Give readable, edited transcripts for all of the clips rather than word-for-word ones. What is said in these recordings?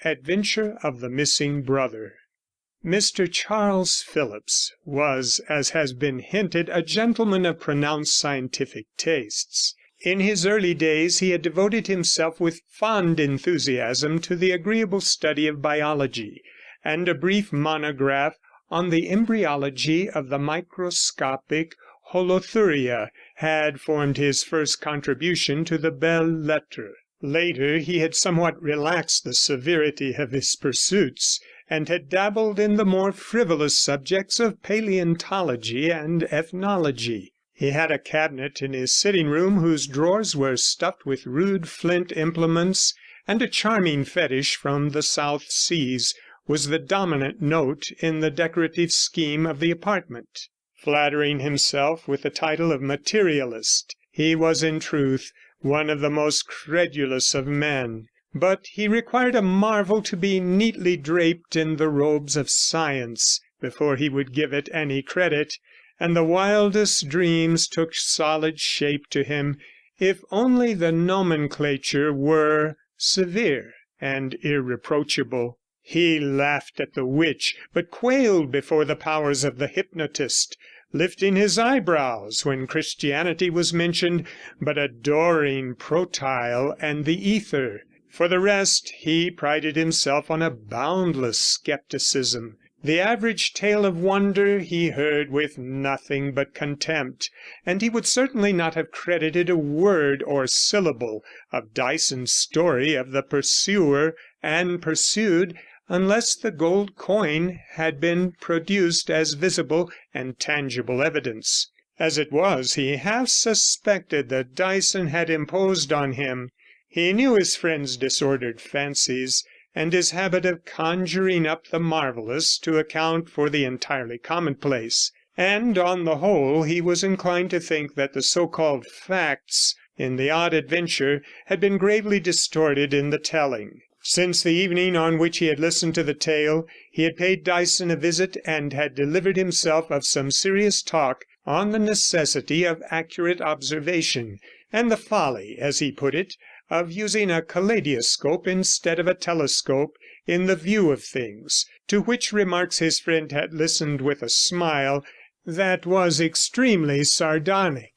Adventure of the Missing Brother. Mr. Charles Phillips was, as has been hinted, a gentleman of pronounced scientific tastes. In his early days he had devoted himself with fond enthusiasm to the agreeable study of biology, and a brief monograph on the embryology of the microscopic Holothuria had formed his first contribution to the belles lettres. Later he had somewhat relaxed the severity of his pursuits, and had dabbled in the more frivolous subjects of paleontology and ethnology. He had a cabinet in his sitting room whose drawers were stuffed with rude flint implements, and a charming fetish from the South Seas was the dominant note in the decorative scheme of the apartment. Flattering himself with the title of materialist, he was in truth one of the most credulous of men. But he required a marvel to be neatly draped in the robes of science before he would give it any credit, and the wildest dreams took solid shape to him if only the nomenclature were severe and irreproachable. He laughed at the witch, but quailed before the powers of the hypnotist, lifting his eyebrows when Christianity was mentioned, but adoring protyle and the ether. For the rest, he prided himself on a boundless skepticism. The average tale of wonder he heard with nothing but contempt, and he would certainly not have credited a word or syllable of Dyson's story of the pursuer and pursued unless the gold coin had been produced as visible and tangible evidence. As it was, he half suspected that Dyson had imposed on him. He knew his friend's disordered fancies, and his habit of conjuring up the marvellous to account for the entirely commonplace, and on the whole he was inclined to think that the so-called facts in the odd adventure had been gravely distorted in the telling. Since the evening on which he had listened to the tale, he had paid Dyson a visit and had delivered himself of some serious talk on the necessity of accurate observation, and the folly, as he put it, of using a kaleidoscope instead of a telescope in the view of things, to which remarks his friend had listened with a smile that was extremely sardonic.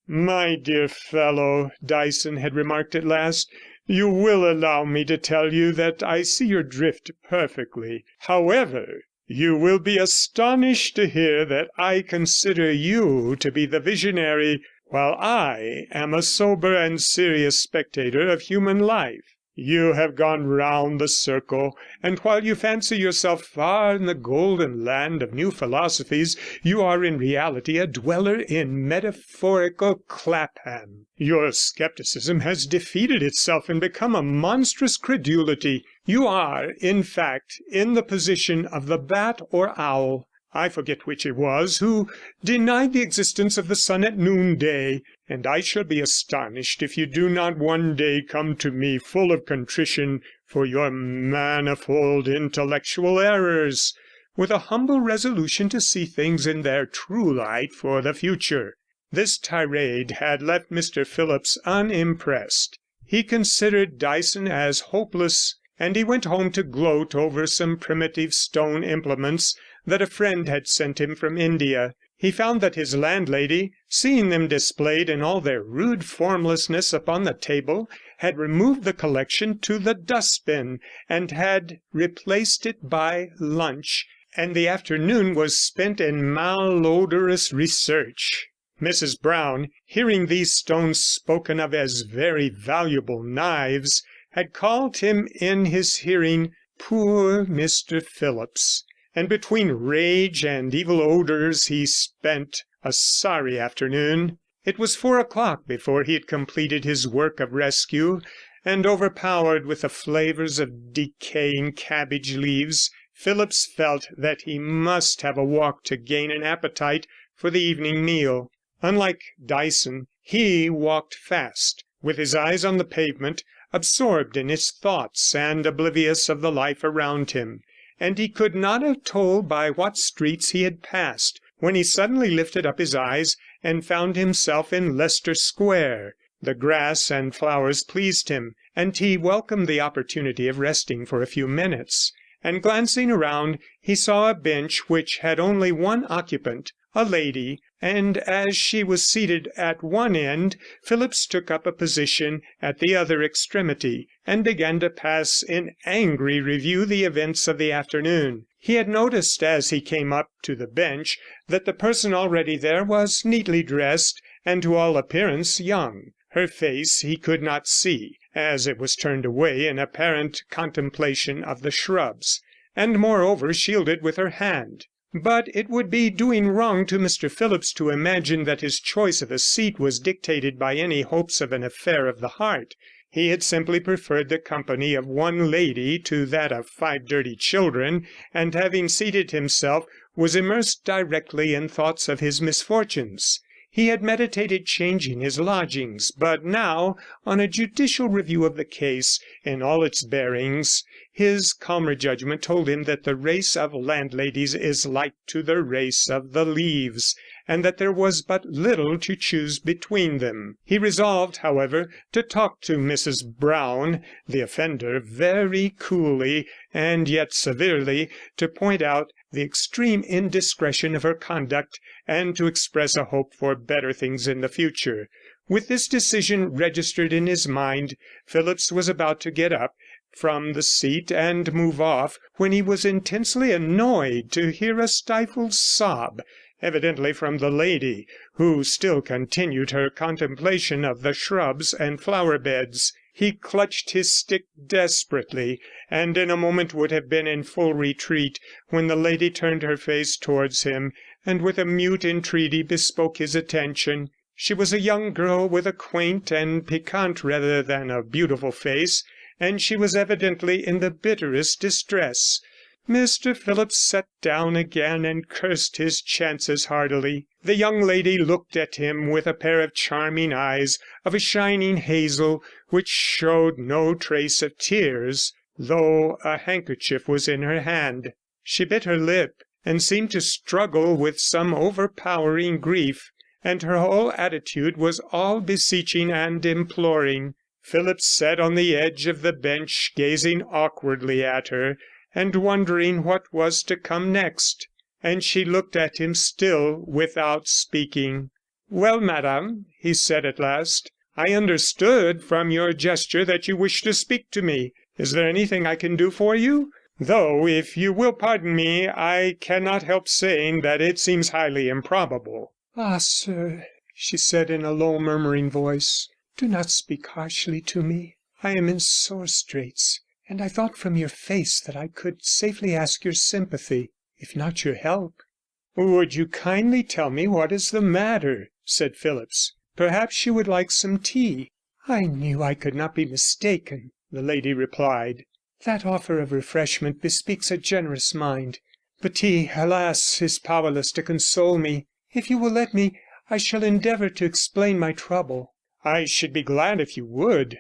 "My dear fellow," Dyson had remarked at last, "you will allow me to tell you that I see your drift perfectly. However, you will be astonished to hear that I consider you to be the visionary, while I am a sober and serious spectator of human life. You have gone round the circle, and while you fancy yourself far in the golden land of new philosophies, you are in reality a dweller in metaphorical Clapham. Your scepticism has defeated itself and become a monstrous credulity. You are, in fact, in the position of the bat or owl, I forget which it was, who denied the existence of the sun at noonday, and I shall be astonished if you do not one day come to me full of contrition for your manifold intellectual errors, with a humble resolution to see things in their true light for the future." This tirade had left Mr. Phillips unimpressed. He considered Dyson as hopeless, and he went home to gloat over some primitive stone implements that a friend had sent him from India. He found that his landlady, seeing them displayed in all their rude formlessness upon the table, had removed the collection to the dustbin, and had replaced it by lunch, and the afternoon was spent in malodorous research. Mrs. Brown, hearing these stones spoken of as very valuable knives, had called him in his hearing poor Mr. Phillips, and between rage and evil odours he spent a sorry afternoon. It was 4 o'clock before he had completed his work of rescue, and overpowered with the flavours of decaying cabbage leaves, Phillips felt that he must have a walk to gain an appetite for the evening meal. Unlike Dyson, he walked fast, with his eyes on the pavement, absorbed in his thoughts and oblivious of the life around him, and he could not have told by what streets he had passed when he suddenly lifted up his eyes and found himself in Leicester Square. The grass and flowers pleased him, and he welcomed the opportunity of resting for a few minutes, and glancing around he saw a bench which had only one occupant, a lady, and as she was seated at one end, Phillips took up a position at the other extremity, and began to pass in angry review the events of the afternoon. He had noticed as he came up to the bench that the person already there was neatly dressed, and to all appearance young. Her face he could not see, as it was turned away in apparent contemplation of the shrubs, and moreover shielded with her hand. But it would be doing wrong to Mr. Phillips to imagine that his choice of a seat was dictated by any hopes of an affair of the heart. He had simply preferred the company of one lady to that of 5 dirty children, and having seated himself, was immersed directly in thoughts of his misfortunes. He had meditated changing his lodgings, but now, on a judicial review of the case in all its bearings, his calmer judgment told him that the race of landladies is like to the race of the leaves, and that there was but little to choose between them. He resolved, however, to talk to Mrs. Brown, the offender, very coolly and yet severely, to point out the extreme indiscretion of her conduct, and to express a hope for better things in the future. With this decision registered in his mind, Phillips was about to get up from the seat and move off, when he was intensely annoyed to hear a stifled sob, evidently from the lady, who still continued her contemplation of the shrubs and flower beds. He clutched his stick desperately, and in a moment would have been in full retreat, when the lady turned her face towards him, and with a mute entreaty bespoke his attention. She was a young girl with a quaint and piquant rather than a beautiful face, and she was evidently in the bitterest distress. Mr. Phillips sat down again and cursed his chances heartily. The young lady looked at him with a pair of charming eyes of a shining hazel, which showed no trace of tears, though a handkerchief was in her hand. She bit her lip, and seemed to struggle with some overpowering grief, and her whole attitude was all beseeching and imploring. Phillips sat on the edge of the bench, gazing awkwardly at her, and wondering what was to come next, and she looked at him still without speaking. "Well, madam," he said at last, "I understood from your gesture that you wished to speak to me. Is there anything I can do for you? Though, if you will pardon me, I cannot help saying that it seems highly improbable." "Ah, sir," she said in a low murmuring voice, "do not speak harshly to me. I am in sore straits, and I thought from your face that I could safely ask your sympathy, if not your help." "Would you kindly tell me what is the matter?" said Phillips. "Perhaps you would like some tea." "I knew I could not be mistaken," the lady replied. "That offer of refreshment bespeaks a generous mind, but tea, alas, is powerless to console me. If you will let me, I shall endeavour to explain my trouble." "I should be glad if you would."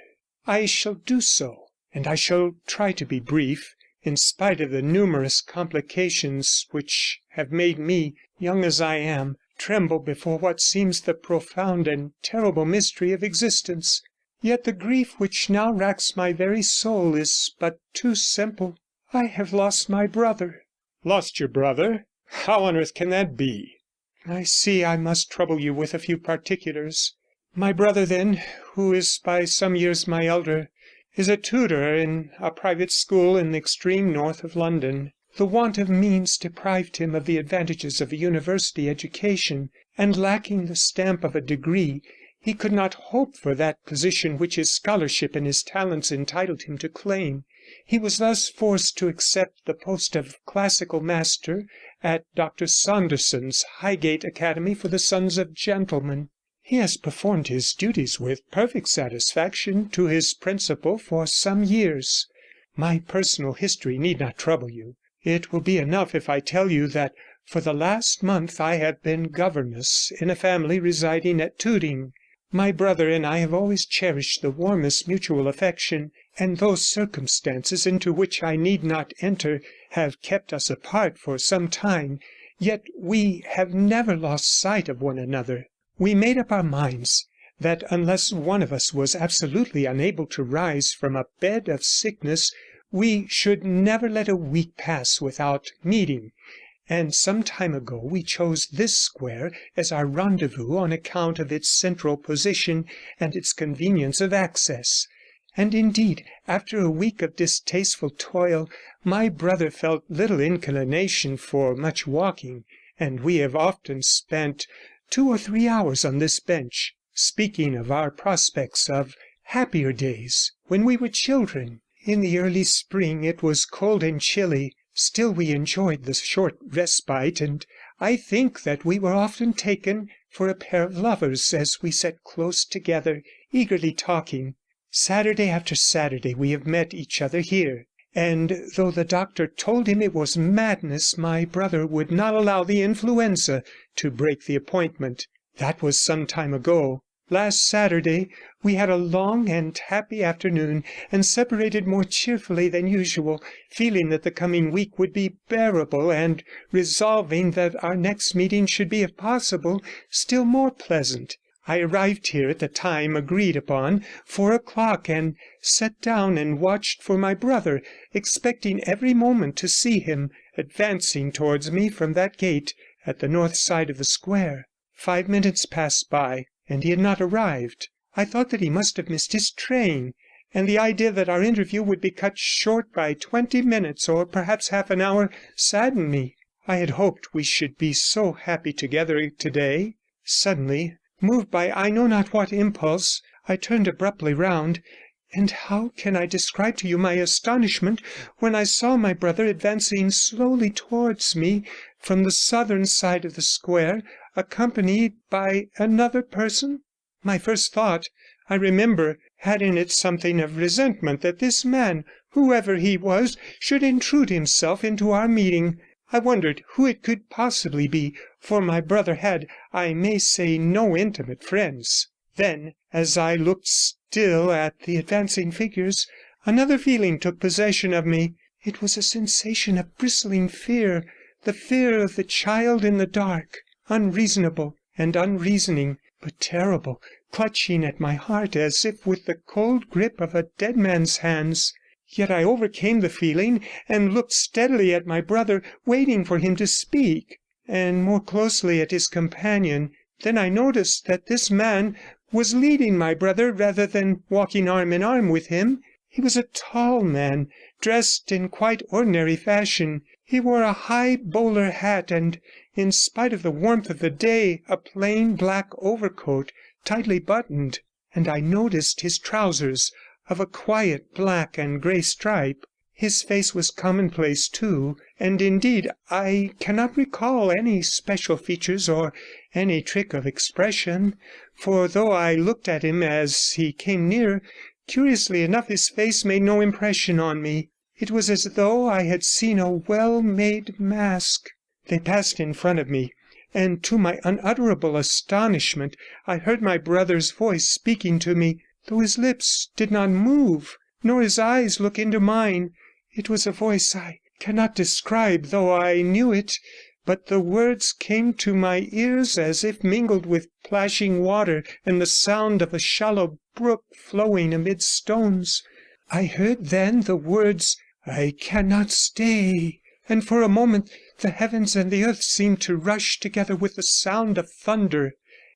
"I shall do so, and I shall try to be brief, in spite of the numerous complications which have made me, young as I am, tremble before what seems the profound and terrible mystery of existence. Yet the grief which now racks my very soul is but too simple. I have lost my brother." "Lost your brother? How on earth can that be?" "I see I must trouble you with a few particulars. My brother, then, who is by some years my elder, is a tutor in a private school in the extreme north of London. The want of means deprived him of the advantages of a university education, and lacking the stamp of a degree, he could not hope for that position which his scholarship and his talents entitled him to claim. He was thus forced to accept the post of classical master at Dr. Saunderson's Highgate Academy for the Sons of Gentlemen. He has performed his duties with perfect satisfaction to his principal for some years. My personal history need not trouble you. It will be enough if I tell you that for the last month I have been governess in a family residing at Tooting. My brother and I have always cherished the warmest mutual affection, and those circumstances into which I need not enter have kept us apart for some time, yet we have never lost sight of one another. We made up our minds that unless one of us was absolutely unable to rise from a bed of sickness, we should never let a week pass without meeting, and some time ago we chose this square as our rendezvous on account of its central position and its convenience of access. And indeed, after a week of distasteful toil, my brother felt little inclination for much walking, and we have often spent 2 or 3 hours on this bench, speaking of our prospects of happier days when we were children. In the early spring it was cold and chilly, still we enjoyed the short respite, and I think that we were often taken for a pair of lovers as we sat close together, eagerly talking. Saturday after Saturday we have met each other here, and though the doctor told him it was madness, my brother would not allow the influenza to break the appointment. That was some time ago. Last Saturday we had a long and happy afternoon, and separated more cheerfully than usual, feeling that the coming week would be bearable, and resolving that our next meeting should be, if possible, still more pleasant. I arrived here at the time agreed upon, 4 o'clock, and sat down and watched for my brother, expecting every moment to see him advancing towards me from that gate at the north side of the square. 5 minutes passed by, and he had not arrived. I thought that he must have missed his train, and the idea that our interview would be cut short by 20 minutes or perhaps half an hour saddened me. I had hoped we should be so happy together today. Suddenly, moved by I know not what impulse, I turned abruptly round, and how can I describe to you my astonishment when I saw my brother advancing slowly towards me from the southern side of the square, accompanied by another person? My first thought, I remember, had in it something of resentment that this man, whoever he was, should intrude himself into our meeting. I wondered who it could possibly be, for my brother had, I may say, no intimate friends. Then, as I looked still at the advancing figures, another feeling took possession of me. It was a sensation of bristling fear, the fear of the child in the dark, unreasonable and unreasoning, but terrible, clutching at my heart as if with the cold grip of a dead man's hands. Yet I overcame the feeling and looked steadily at my brother, waiting for him to speak, and more closely at his companion. Then I noticed that this man was leading my brother rather than walking arm in arm with him. He was a tall man, dressed in quite ordinary fashion. He wore a high bowler hat and, in spite of the warmth of the day, a plain black overcoat, tightly buttoned, and I noticed his trousers, of a quiet black and grey stripe. His face was commonplace too, and indeed I cannot recall any special features or any trick of expression, for though I looked at him as he came near, curiously enough his face made no impression on me. It was as though I had seen a well-made mask. They passed in front of me, and to my unutterable astonishment I heard my brother's voice speaking to me, though his lips did not move, nor his eyes look into mine. It was a voice I cannot describe, though I knew it, but the words came to my ears as if mingled with plashing water and the sound of a shallow brook flowing amid stones. I heard then the words, "I cannot stay," and for a moment the heavens and the earth seemed to rush together with the sound of thunder,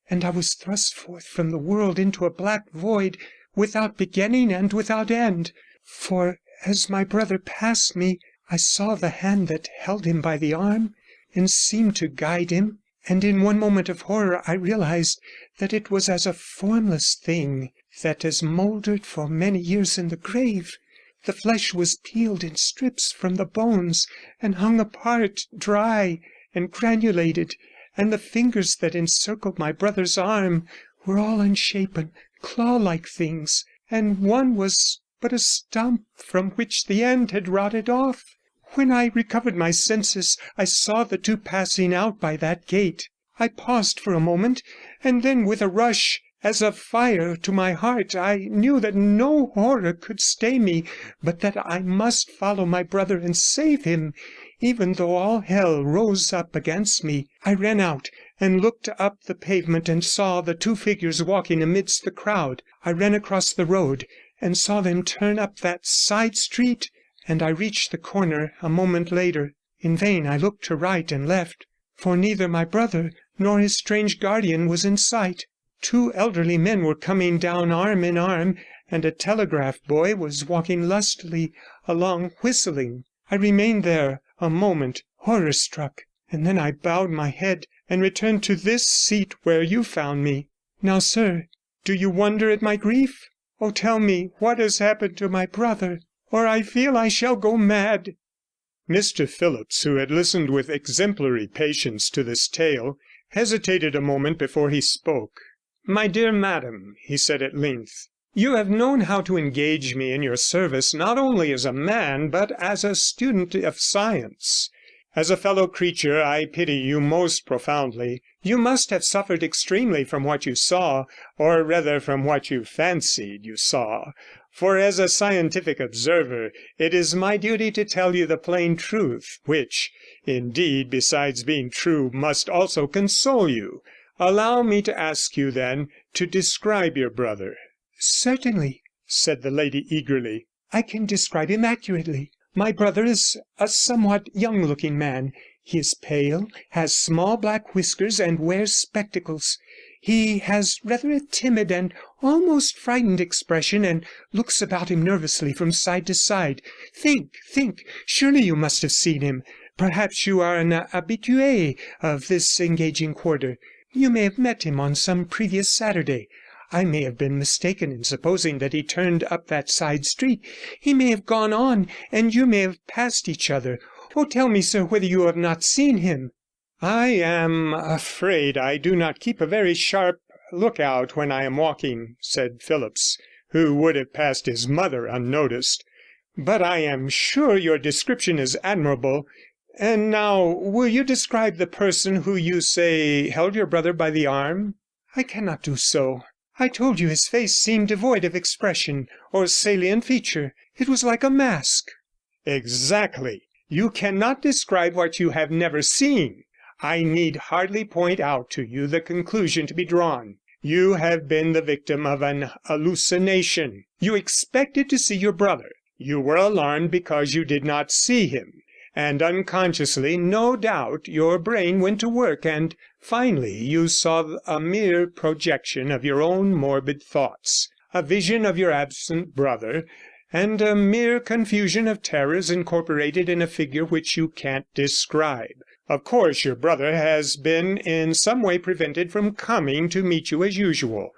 and I was thrust forth from the world into a black void, without beginning and without end. For as my brother passed me, I saw the hand that held him by the arm and seemed to guide him, and in one moment of horror I realized that it was as a formless thing that has mouldered for many years in the grave. The flesh was peeled in strips from the bones and hung apart, dry and granulated, and the fingers that encircled my brother's arm were all unshapen, claw-like things, and one was but a stump from which the end had rotted off. When I recovered my senses, I saw the two passing out by that gate. I paused for a moment, and then with a rush as of fire to my heart, I knew that no horror could stay me, but that I must follow my brother and save him, even though all hell rose up against me. I ran out and looked up the pavement and saw the two figures walking amidst the crowd. I ran across the road and saw them turn up that side street, and I reached the corner a moment later. In vain I looked to right and left, for neither my brother nor his strange guardian was in sight. Two elderly men were coming down arm in arm, and a telegraph boy was walking lustily along whistling. I remained there a moment, horror struck, and then I bowed my head and returned to this seat where you found me. Now, sir, do you wonder at my grief? Oh, tell me what has happened to my brother, or I feel I shall go mad.' Mr. Phillips, who had listened with exemplary patience to this tale, hesitated a moment before he spoke. 'My dear madam,' he said at length, 'you have known how to engage me in your service, not only as a man, but as a student of science. As a fellow creature, I pity you most profoundly. You must have suffered extremely from what you saw, or rather from what you fancied you saw. For as a scientific observer, it is my duty to tell you the plain truth, which, indeed, besides being true, must also console you. Allow me to ask you, then, to describe your brother.' 'Certainly,' said the lady eagerly. 'I can describe him accurately. My brother is a somewhat young-looking man. He is pale, has small black whiskers, and wears spectacles. He has rather a timid and almost frightened expression, and looks about him nervously from side to side. Think! Surely you must have seen him. Perhaps you are an habitué of this engaging quarter. You may have met him on some previous Saturday. I may have been mistaken in supposing that he turned up that side street. He may have gone on, and you may have passed each other. Oh, tell me, sir, whether you have not seen him.' 'I am afraid I do not keep a very sharp lookout when I am walking,' said Phillips, who would have passed his mother unnoticed. 'But I am sure your description is admirable. And now, will you describe the person who you say held your brother by the arm?' 'I cannot do so. I told you his face seemed devoid of expression or salient feature. It was like a mask.' 'Exactly. You cannot describe what you have never seen. I need hardly point out to you the conclusion to be drawn. You have been the victim of an hallucination. You expected to see your brother. You were alarmed because you did not see him. And unconsciously, no doubt, your brain went to work, and finally you saw a mere projection of your own morbid thoughts, a vision of your absent brother, and a mere confusion of terrors incorporated in a figure which you can't describe. Of course, your brother has been in some way prevented from coming to meet you as usual.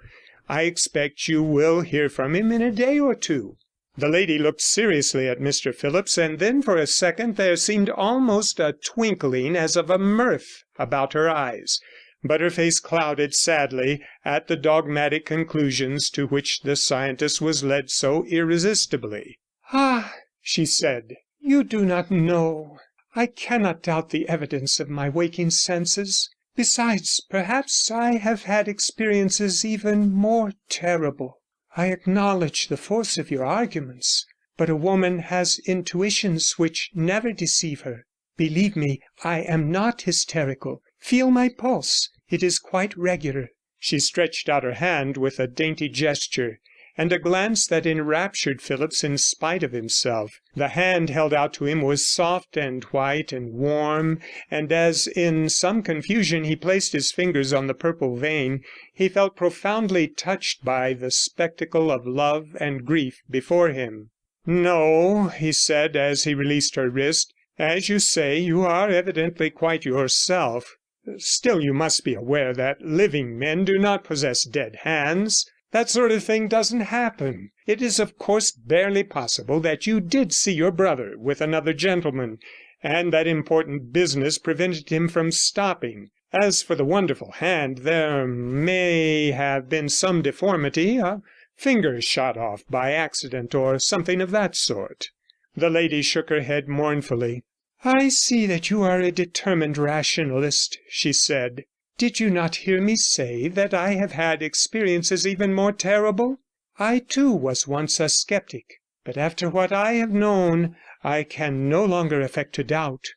I expect you will hear from him in a day or two.' The lady looked seriously at Mr. Phillips, and then for a second there seemed almost a twinkling as of a mirth about her eyes, but her face clouded sadly at the dogmatic conclusions to which the scientist was led so irresistibly. 'Ah,' she said, 'you do not know. I cannot doubt the evidence of my waking senses. Besides, perhaps I have had experiences even more terrible. I acknowledge the force of your arguments, but a woman has intuitions which never deceive her. Believe me, I am not hysterical. Feel my pulse; it is quite regular.' She stretched out her hand with a dainty gesture, and a glance that enraptured Phillips in spite of himself. The hand held out to him was soft and white and warm, and as in some confusion he placed his fingers on the purple vein, he felt profoundly touched by the spectacle of love and grief before him. 'No,' he said, as he released her wrist, 'as you say, you are evidently quite yourself. Still, you must be aware that living men do not possess dead hands. That sort of thing doesn't happen. It is of course barely possible that you did see your brother with another gentleman, and that important business prevented him from stopping. As for the wonderful hand, there may have been some deformity, a finger shot off by accident, or something of that sort.' The lady shook her head mournfully. 'I see that you are a determined rationalist,' she said. 'Did you not hear me say that I have had experiences even more terrible? I too was once a skeptic, but after what I have known, I can no longer affect to doubt.'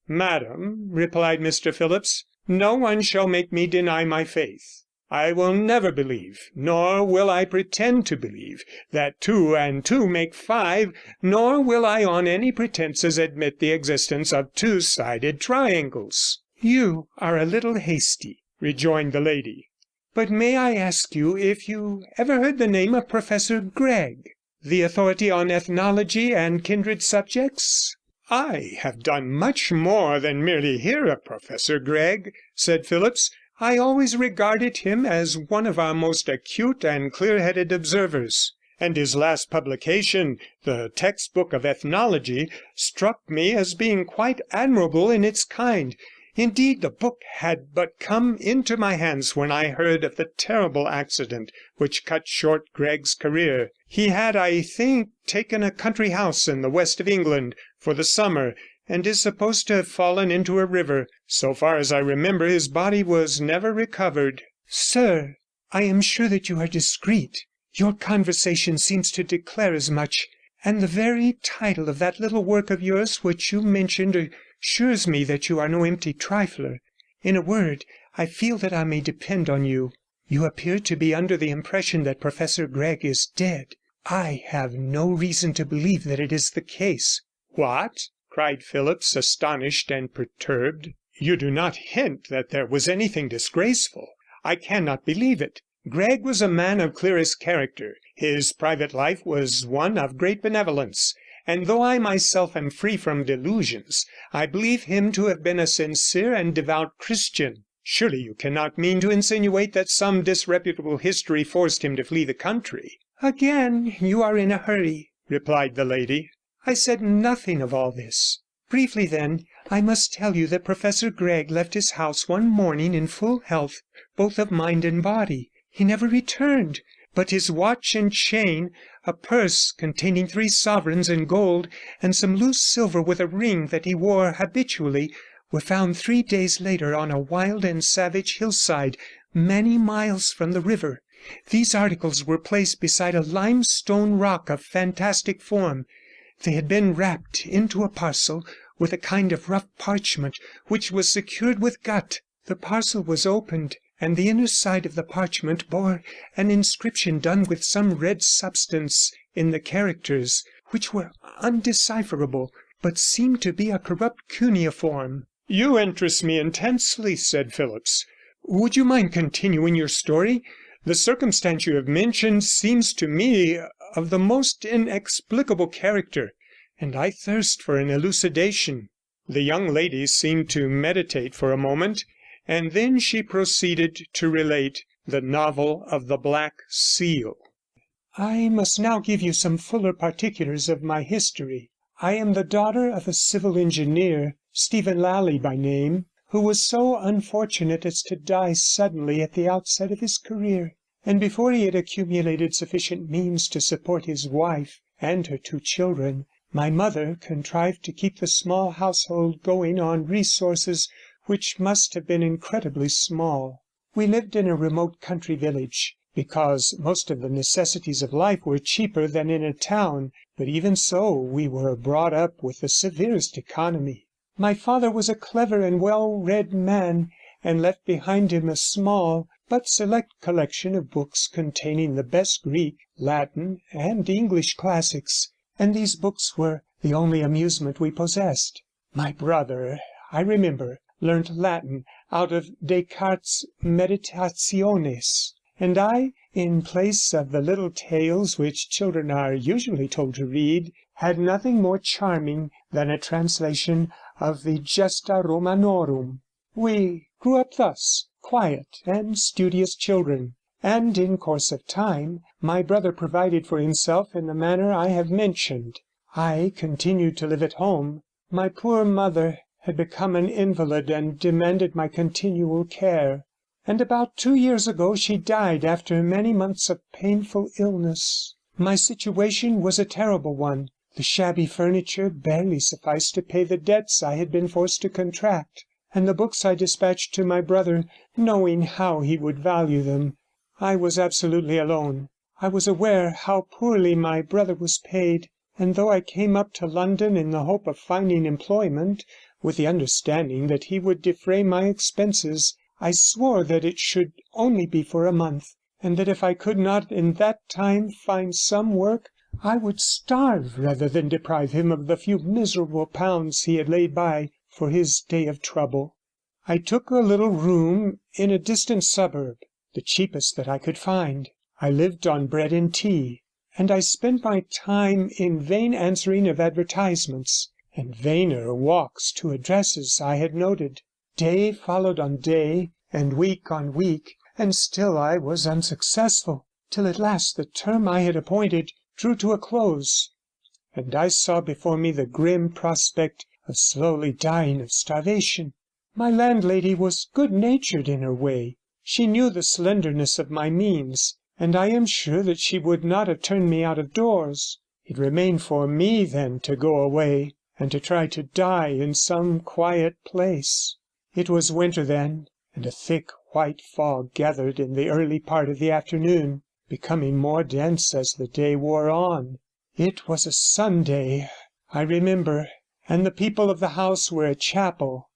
'Madam,' replied Mr. Phillips, No one shall make me deny my faith. I will never believe, nor will I pretend to believe, that 2 and 2 make 5, nor will I on any pretences admit the existence of two-sided triangles.' 'You are a little hasty,' rejoined the lady. 'But may I ask you if you ever heard the name of Professor Gregg, the authority on ethnology and kindred subjects?' 'I have done much more than merely hear of Professor Gregg,' said Phillips. 'I always regarded him as one of our most acute and clear-headed observers, and his last publication, the Textbook of Ethnology, struck me as being quite admirable in its kind. Indeed, the book had but come into my hands when I heard of the terrible accident which cut short Gregg's career. He had, I think, taken a country house in the west of England for the summer, and is supposed to have fallen into a river. So far as I remember, his body was never recovered.' 'Sir, I am sure that you are discreet. Your conversation seems to declare as much, and the very title of that little work of yours which you mentioned assures me that you are no empty trifler. In a word, I feel that I may depend on you. You appear to be under the impression that Professor Gregg is dead. I have no reason to believe that it is the case.' 'What?' cried Phillips, astonished and perturbed. 'You do not hint that there was anything disgraceful? I cannot believe it. Gregg was a man of clearest character. His private life was one of great benevolence, and though I myself am free from delusions, I believe him to have been a sincere and devout Christian. Surely you cannot mean to insinuate that some disreputable history forced him to flee the country?' 'Again you are in a hurry,' replied the lady. 'I said nothing of all this. Briefly, then, I must tell you that Professor Gregg left his house one morning in full health, both of mind and body. He never returned, but his watch and chain, a purse containing 3 sovereigns in gold, and some loose silver with a ring that he wore habitually, were found 3 days later on a wild and savage hillside many miles from the river. These articles were placed beside a limestone rock of fantastic form. They had been wrapped into a parcel with a kind of rough parchment, which was secured with gut. The parcel was opened, and the inner side of the parchment bore an inscription done with some red substance in the characters, which were undecipherable, but seemed to be a corrupt cuneiform.' 'You interest me intensely,' said Phillips. 'Would you mind continuing your story? The circumstance you have mentioned seems to me of the most inexplicable character, and I thirst for an elucidation.' The young lady seemed to meditate for a moment, and then she proceeded to relate the novel of the Black Seal. 'I must now give you some fuller particulars of my history. I am the daughter of a civil engineer, Stephen Lally by name, who was so unfortunate as to die suddenly at the outset of his career, and before he had accumulated sufficient means to support his wife and her 2 children. My mother contrived to keep the small household going on resources which must have been incredibly small. We lived in a remote country village, because most of the necessities of life were cheaper than in a town, but even so we were brought up with the severest economy. My father was a clever and well-read man, and left behind him a small but select collection of books containing the best Greek, Latin, and English classics, and these books were the only amusement we possessed. My brother, I remember, learnt Latin out of Descartes' Meditationes, and I, in place of the little tales which children are usually told to read, had nothing more charming than a translation of the Gesta Romanorum. We grew up thus, quiet and studious children, and in course of time my brother provided for himself in the manner I have mentioned. I continued to live at home. My poor mother had become an invalid and demanded my continual care, and about 2 years ago she died after many months of painful illness. My situation was a terrible one. The shabby furniture barely sufficed to pay the debts I had been forced to contract, and the books I dispatched to my brother, knowing how he would value them. I was absolutely alone. I was aware how poorly my brother was paid, and though I came up to London in the hope of finding employment, with the understanding that he would defray my expenses, I swore that it should only be for a month, and that if I could not in that time find some work, I would starve rather than deprive him of the few miserable pounds he had laid by for his day of trouble. I took a little room in a distant suburb, the cheapest that I could find. I lived on bread and tea, and I spent my time in vain answering of advertisements, and vainer walks to addresses I had noted. Day followed on day, and week on week, and still I was unsuccessful, till at last the term I had appointed drew to a close, and I saw before me the grim prospect of slowly dying of starvation. My landlady was good-natured in her way. She knew the slenderness of my means, and I am sure that she would not have turned me out of doors. It remained for me then to go away, and to try to die in some quiet place. It was winter then, and a thick white fog gathered in the early part of the afternoon, becoming more dense as the day wore on. It was a Sunday, I remember, and the people of the house were at chapel.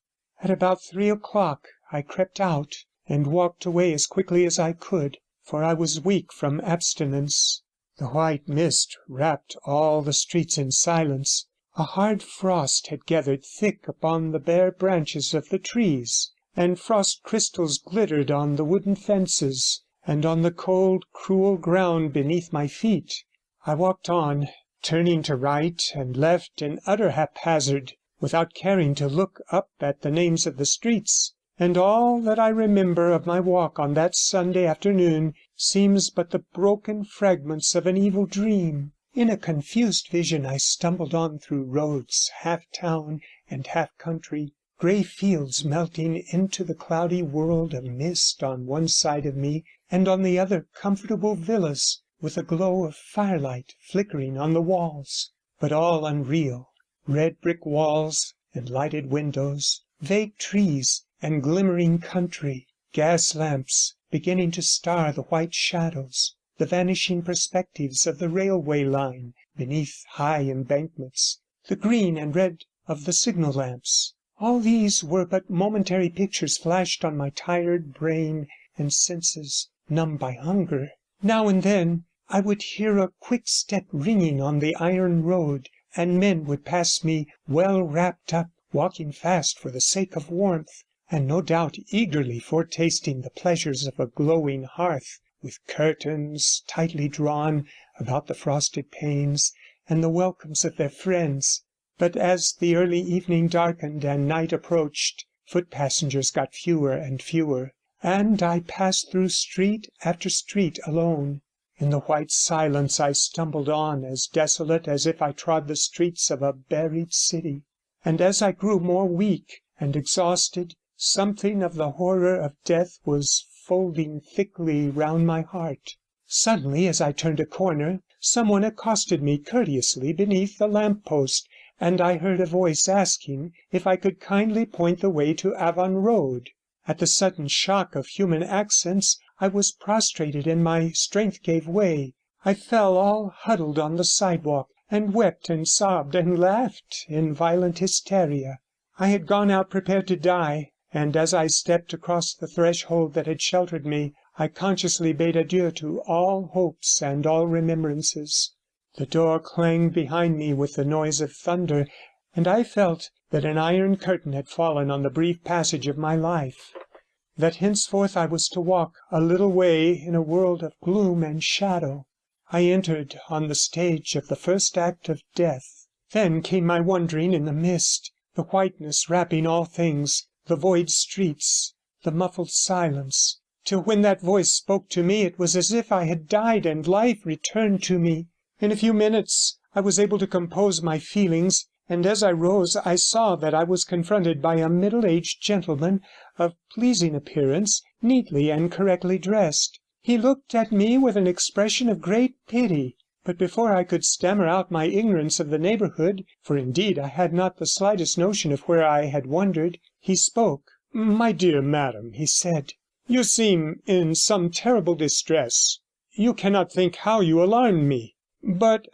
At about 3 o'clock I crept out, and walked away as quickly as I could, for I was weak from abstinence. The white mist wrapped all the streets in silence. A hard frost had gathered thick upon the bare branches of the trees, and frost crystals glittered on the wooden fences, and on the cold, cruel ground beneath my feet. I walked on, turning to right and left in utter haphazard, without caring to look up at the names of the streets, and all that I remember of my walk on that Sunday afternoon seems but the broken fragments of an evil dream. In a confused vision I stumbled on through roads, half town and half country, grey fields melting into the cloudy world of mist on one side of me, and on the other comfortable villas, with a glow of firelight flickering on the walls, but all unreal, red brick walls and lighted windows, vague trees and glimmering country, gas lamps beginning to star the white shadows, the vanishing perspectives of the railway line beneath high embankments, the green and red of the signal lamps. All these were but momentary pictures flashed on my tired brain and senses numbed by hunger. Now and then I would hear a quick step ringing on the iron road, and men would pass me well wrapped up, walking fast for the sake of warmth, and no doubt eagerly foretasting the pleasures of a glowing hearth, with curtains tightly drawn about the frosted panes, and the welcomes of their friends. But as the early evening darkened and night approached, foot passengers got fewer and fewer, and I passed through street after street alone. In the white silence I stumbled on, as desolate as if I trod the streets of a buried city, and as I grew more weak and exhausted, something of the horror of death was folding thickly round my heart. Suddenly, as I turned a corner, someone accosted me courteously beneath the lamp post, and I heard a voice asking if I could kindly point the way to Avon Road. At the sudden shock of human accents I was prostrated, and my strength gave way. I fell all huddled on the sidewalk, and wept and sobbed and laughed in violent hysteria. I had gone out prepared to die, and as I stepped across the threshold that had sheltered me, I consciously bade adieu to all hopes and all remembrances. The door clanged behind me with the noise of thunder, and I felt that an iron curtain had fallen on the brief passage of my life, that henceforth I was to walk a little way in a world of gloom and shadow. I entered on the stage of the first act of death. Then came my wandering in the mist, the whiteness wrapping all things, the void streets, the muffled silence, till when that voice spoke to me it was as if I had died and life returned to me. In a few minutes I was able to compose my feelings, and as I rose I saw that I was confronted by a middle-aged gentleman of pleasing appearance, neatly and correctly dressed. He looked at me with an expression of great pity, but before I could stammer out my ignorance of the neighbourhood, for indeed I had not the slightest notion of where I had wandered, he spoke. 'My dear madam,' he said, 'you seem in some terrible distress. You cannot think how you alarmed me. But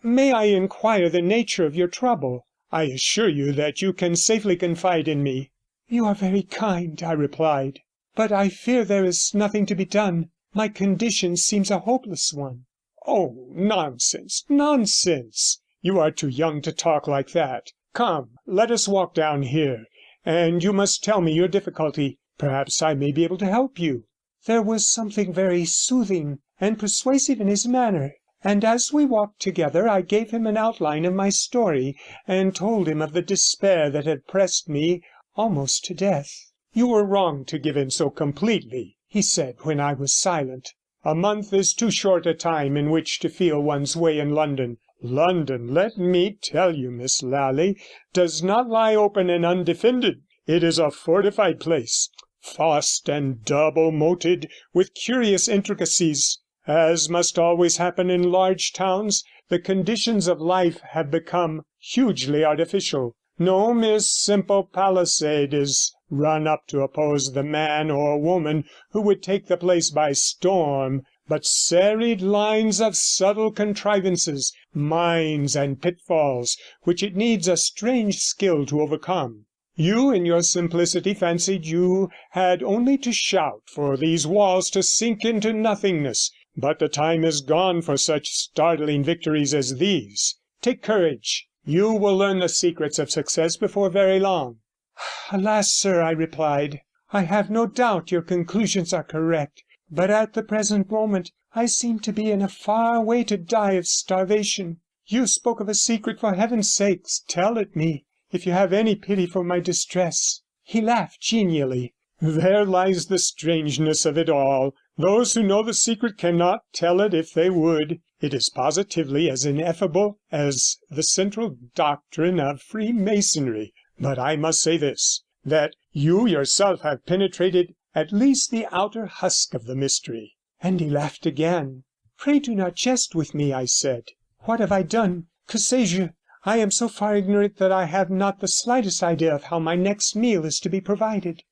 may I inquire the nature of your trouble? I assure you that you can safely confide in me.' 'You are very kind,' I replied, 'but I fear there is nothing to be done. My condition seems a hopeless one.' 'Oh, nonsense, nonsense! You are too young to talk like that. Come, let us walk down here, and you must tell me your difficulty. Perhaps I may be able to help you.' There was something very soothing and persuasive in his manner, and as we walked together I gave him an outline of my story, and told him of the despair that had pressed me almost to death. 'You were wrong to give in so completely,' he said, when I was silent. 'A month is too short a time in which to feel one's way in London. London, let me tell you, Miss Lally, does not lie open and undefended. It is a fortified place, fossed and double moated, with curious intricacies. As must always happen in large towns, the conditions of life have become hugely artificial. No mere simple palisade is run up to oppose the man or woman who would take the place by storm, but serried lines of subtle contrivances, mines and pitfalls, which it needs a strange skill to overcome. You in your simplicity fancied you had only to shout for these walls to sink into nothingness, but the time is gone for such startling victories as these. Take courage. You will learn the secrets of success before very long.' 'Alas, sir,' I replied, 'I have no doubt your conclusions are correct, but at the present moment I seem to be in a far way to die of starvation. You spoke of a secret; for heaven's sake, tell it me, if you have any pity for my distress.' He laughed genially. 'There lies the strangeness of it all. Those who know the secret cannot tell it if they would. It is positively as ineffable as the central doctrine of Freemasonry. But I must say this, that you yourself have penetrated at least the outer husk of the mystery.' And he laughed again. 'Pray do not jest with me,' I said. 'What have I done? Que sais-je? I am so far ignorant that I have not the slightest idea of how my next meal is to be provided.'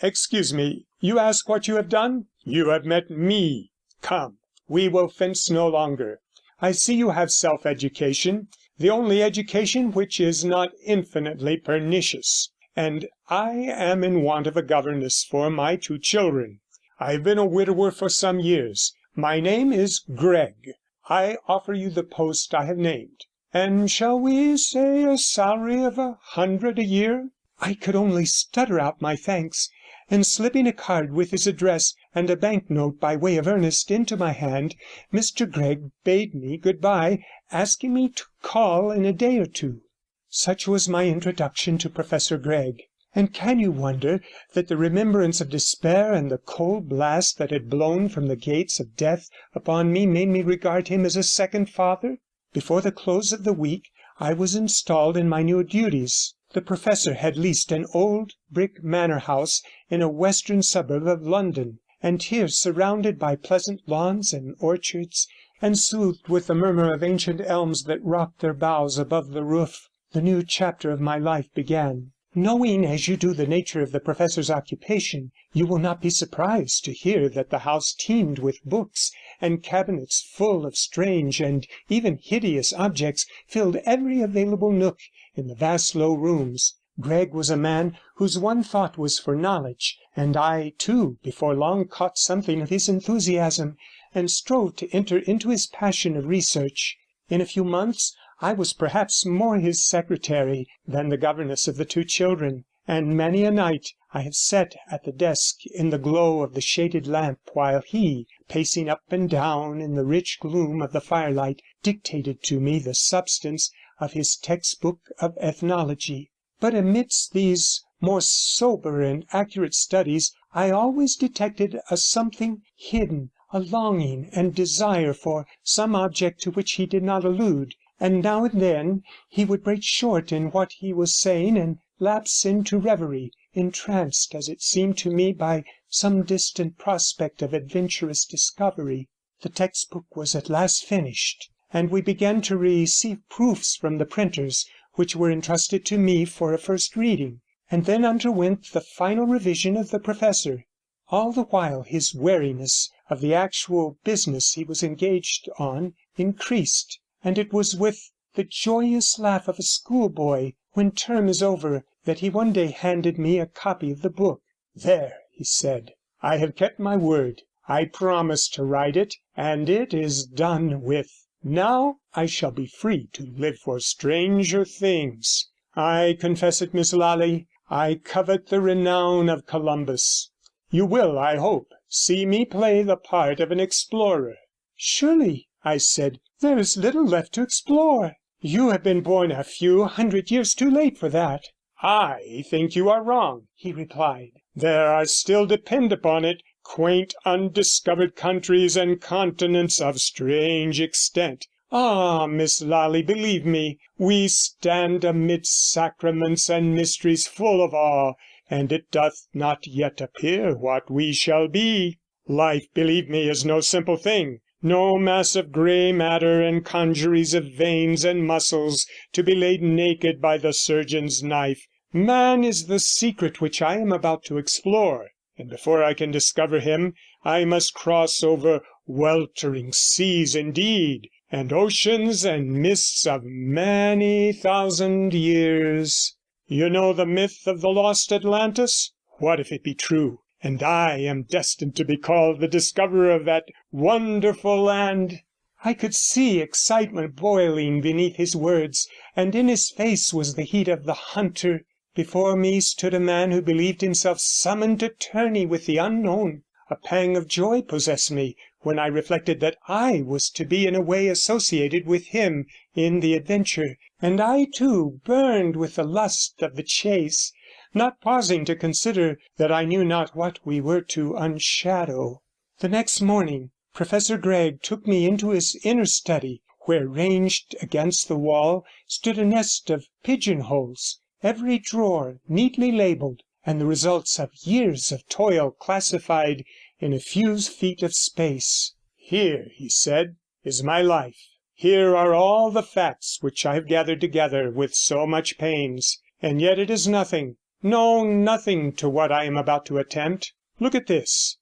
'Excuse me, you ask what you have done? You have met me. Come, we will fence no longer. I see you have self-education, the only education which is not infinitely pernicious, and I am in want of a governess for my 2 children. I have been a widower for some years. My name is Gregg. I offer you the post I have named, and shall we say a salary of 100 a year?' I could only stutter out my thanks, and slipping a card with his address and a banknote by way of earnest into my hand, Mr Gregg bade me goodbye, asking me to call in a day or two. Such was my introduction to Professor Gregg, and can you wonder that the remembrance of despair and the cold blast that had blown from the gates of death upon me made me regard him as a second father? Before the close of the week I was installed in my new duties. The professor had leased an old brick manor house in a western suburb of London, and here, surrounded by pleasant lawns and orchards, and soothed with the murmur of ancient elms that rocked their boughs above the roof, the new chapter of my life began. Knowing as you do the nature of the professor's occupation, you will not be surprised to hear that the house teemed with books, and cabinets full of strange and even hideous objects filled every available nook in the vast low rooms. Gregg was a man whose one thought was for knowledge, and I, too, before long caught something of his enthusiasm, and strove to enter into his passion of research. In a few months I was perhaps more his secretary than the governess of the 2 children, and many a night I have sat at the desk in the glow of the shaded lamp, while he, pacing up and down in the rich gloom of the firelight, dictated to me the substance of his textbook of ethnology. But amidst these more sober and accurate studies I always detected a something hidden, a longing and desire for some object to which he did not allude, and now and then he would break short in what he was saying and lapse into reverie, entranced, as it seemed to me, by some distant prospect of adventurous discovery. The textbook was at last finished, and we began to receive proofs from the printers, which were entrusted to me for a first reading, and then underwent the final revision of the professor. All the while his wariness of the actual business he was engaged on increased, and it was with the joyous laugh of a schoolboy when term is over that he one day handed me a copy of the book. "There," he said, "I have kept my word. I promised to write it, and it is done with. Now I shall be free to live for stranger things. I confess it, Miss Lally, I covet the renown of Columbus. You will, I hope, see me play the part of an explorer." "Surely," I said, "there is little left to explore. You have been born a few hundred years too late for that." "I think you are wrong," he replied. "There are still, depend upon it, quaint undiscovered countries and continents of strange extent. Ah, Miss Lally, believe me, we stand amidst sacraments and mysteries full of awe, and it doth not yet appear what we shall be. Life, believe me, is no simple thing, no mass of grey matter and congeries of veins and muscles to be laid naked by the surgeon's knife. Man is the secret which I am about to explore, and before I can discover him I must cross over weltering seas indeed, and oceans and mists of many thousand years. You know the myth of the lost Atlantis? What if it be true, and I am destined to be called the discoverer of that wonderful land?" I could see excitement boiling beneath his words, and in his face was the heat of the hunter. Before me stood a man who believed himself summoned to tourney with the unknown. A pang of joy possessed me when I reflected that I was to be in a way associated with him in the adventure, and I too burned with the lust of the chase, not pausing to consider that I knew not what we were to unshadow. The next morning Professor Gregg took me into his inner study, where ranged against the wall stood a nest of pigeonholes, every drawer neatly labelled, and the results of years of toil classified in a few feet of space. "Here," he said, "is my life. Here are all the facts which I have gathered together with so much pains, and yet it is nothing, no, nothing to what I am about to attempt. Look at this."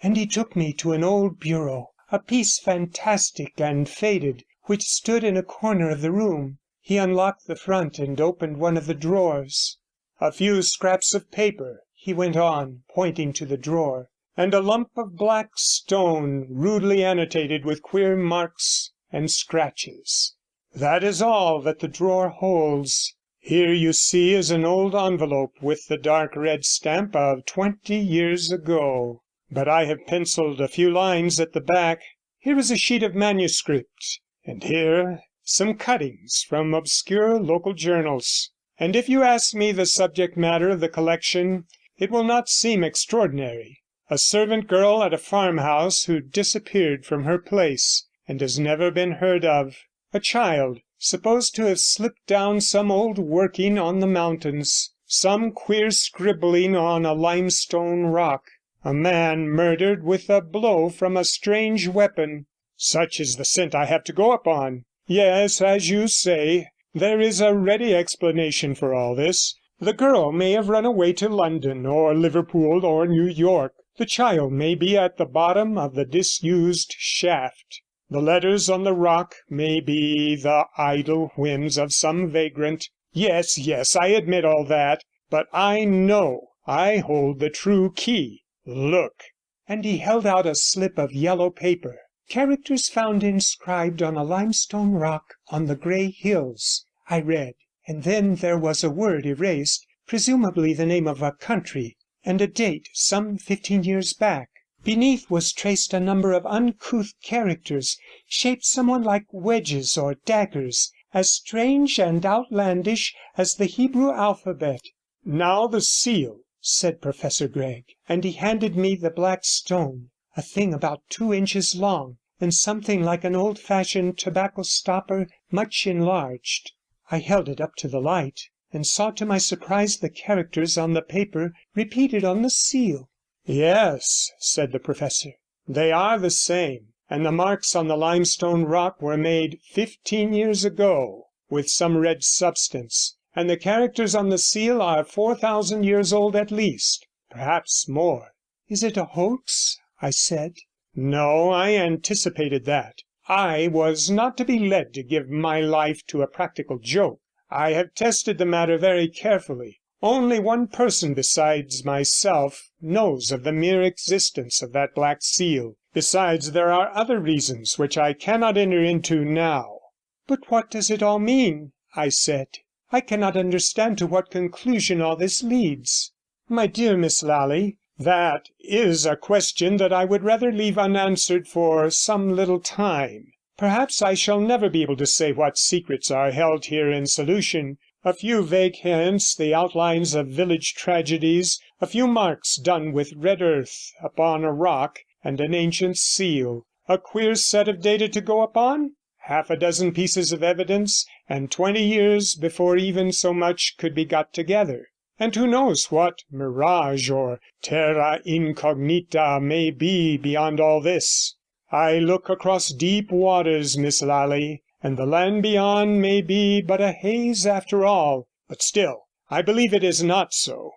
And he took me to an old bureau, a piece fantastic and faded, which stood in a corner of the room. He unlocked the front and opened one of the drawers. "A few scraps of paper," he went on, pointing to the drawer, "and a lump of black stone rudely annotated with queer marks and scratches. That is all that the drawer holds. Here, you see, is an old envelope with the dark red stamp of 20 years ago, but I have penciled a few lines at the back. Here is a sheet of manuscript, and here some cuttings from obscure local journals. And if you ask me the subject matter of the collection, it will not seem extraordinary. A servant girl at a farmhouse who disappeared from her place and has never been heard of. A child supposed to have slipped down some old working on the mountains. Some queer scribbling on a limestone rock. A man murdered with a blow from a strange weapon. Such is the scent I have to go upon. Yes, as you say, there is a ready explanation for all this. The girl may have run away to London, or Liverpool, or New York. The child may be at the bottom of the disused shaft. The letters on the rock may be the idle whims of some vagrant. Yes, I admit all that, but I know I hold the true key. Look." And he held out a slip of yellow paper. "Characters found inscribed on a limestone rock on the Grey Hills," I read, and then there was a word erased, presumably the name of a country, and a date some 15 years back. Beneath was traced a number of uncouth characters, shaped somewhat like wedges or daggers, as strange and outlandish as the Hebrew alphabet. "Now the seal," said Professor Gregg, and he handed me the black stone, a thing about 2 inches long, and something like an old-fashioned tobacco stopper much enlarged. I held it up to the light, and saw to my surprise the characters on the paper repeated on the seal. "Yes," said the professor, "they are the same, and the marks on the limestone rock were made 15 years ago with some red substance, and the characters on the seal are 4,000 years old at least, perhaps more." "Is it a hoax?" I said. "No, I anticipated that. I was not to be led to give my life to a practical joke. I have tested the matter very carefully. Only one person besides myself knows of the mere existence of that black seal. Besides, there are other reasons which I cannot enter into now.' 'But what does it all mean?' I said. 'I cannot understand to what conclusion all this leads.' 'My dear Miss Lally, that is a question that I would rather leave unanswered for some little time. Perhaps I shall never be able to say what secrets are held here in solution. A few vague hints, the outlines of village tragedies, a few marks done with red earth upon a rock, and an ancient seal. A queer set of data to go upon? Half a dozen pieces of evidence, and 20 years before even so much could be got together. And who knows what mirage or terra incognita may be beyond all this? I look across deep waters, Miss Lally, and the land beyond may be but a haze after all. But still, I believe it is not so,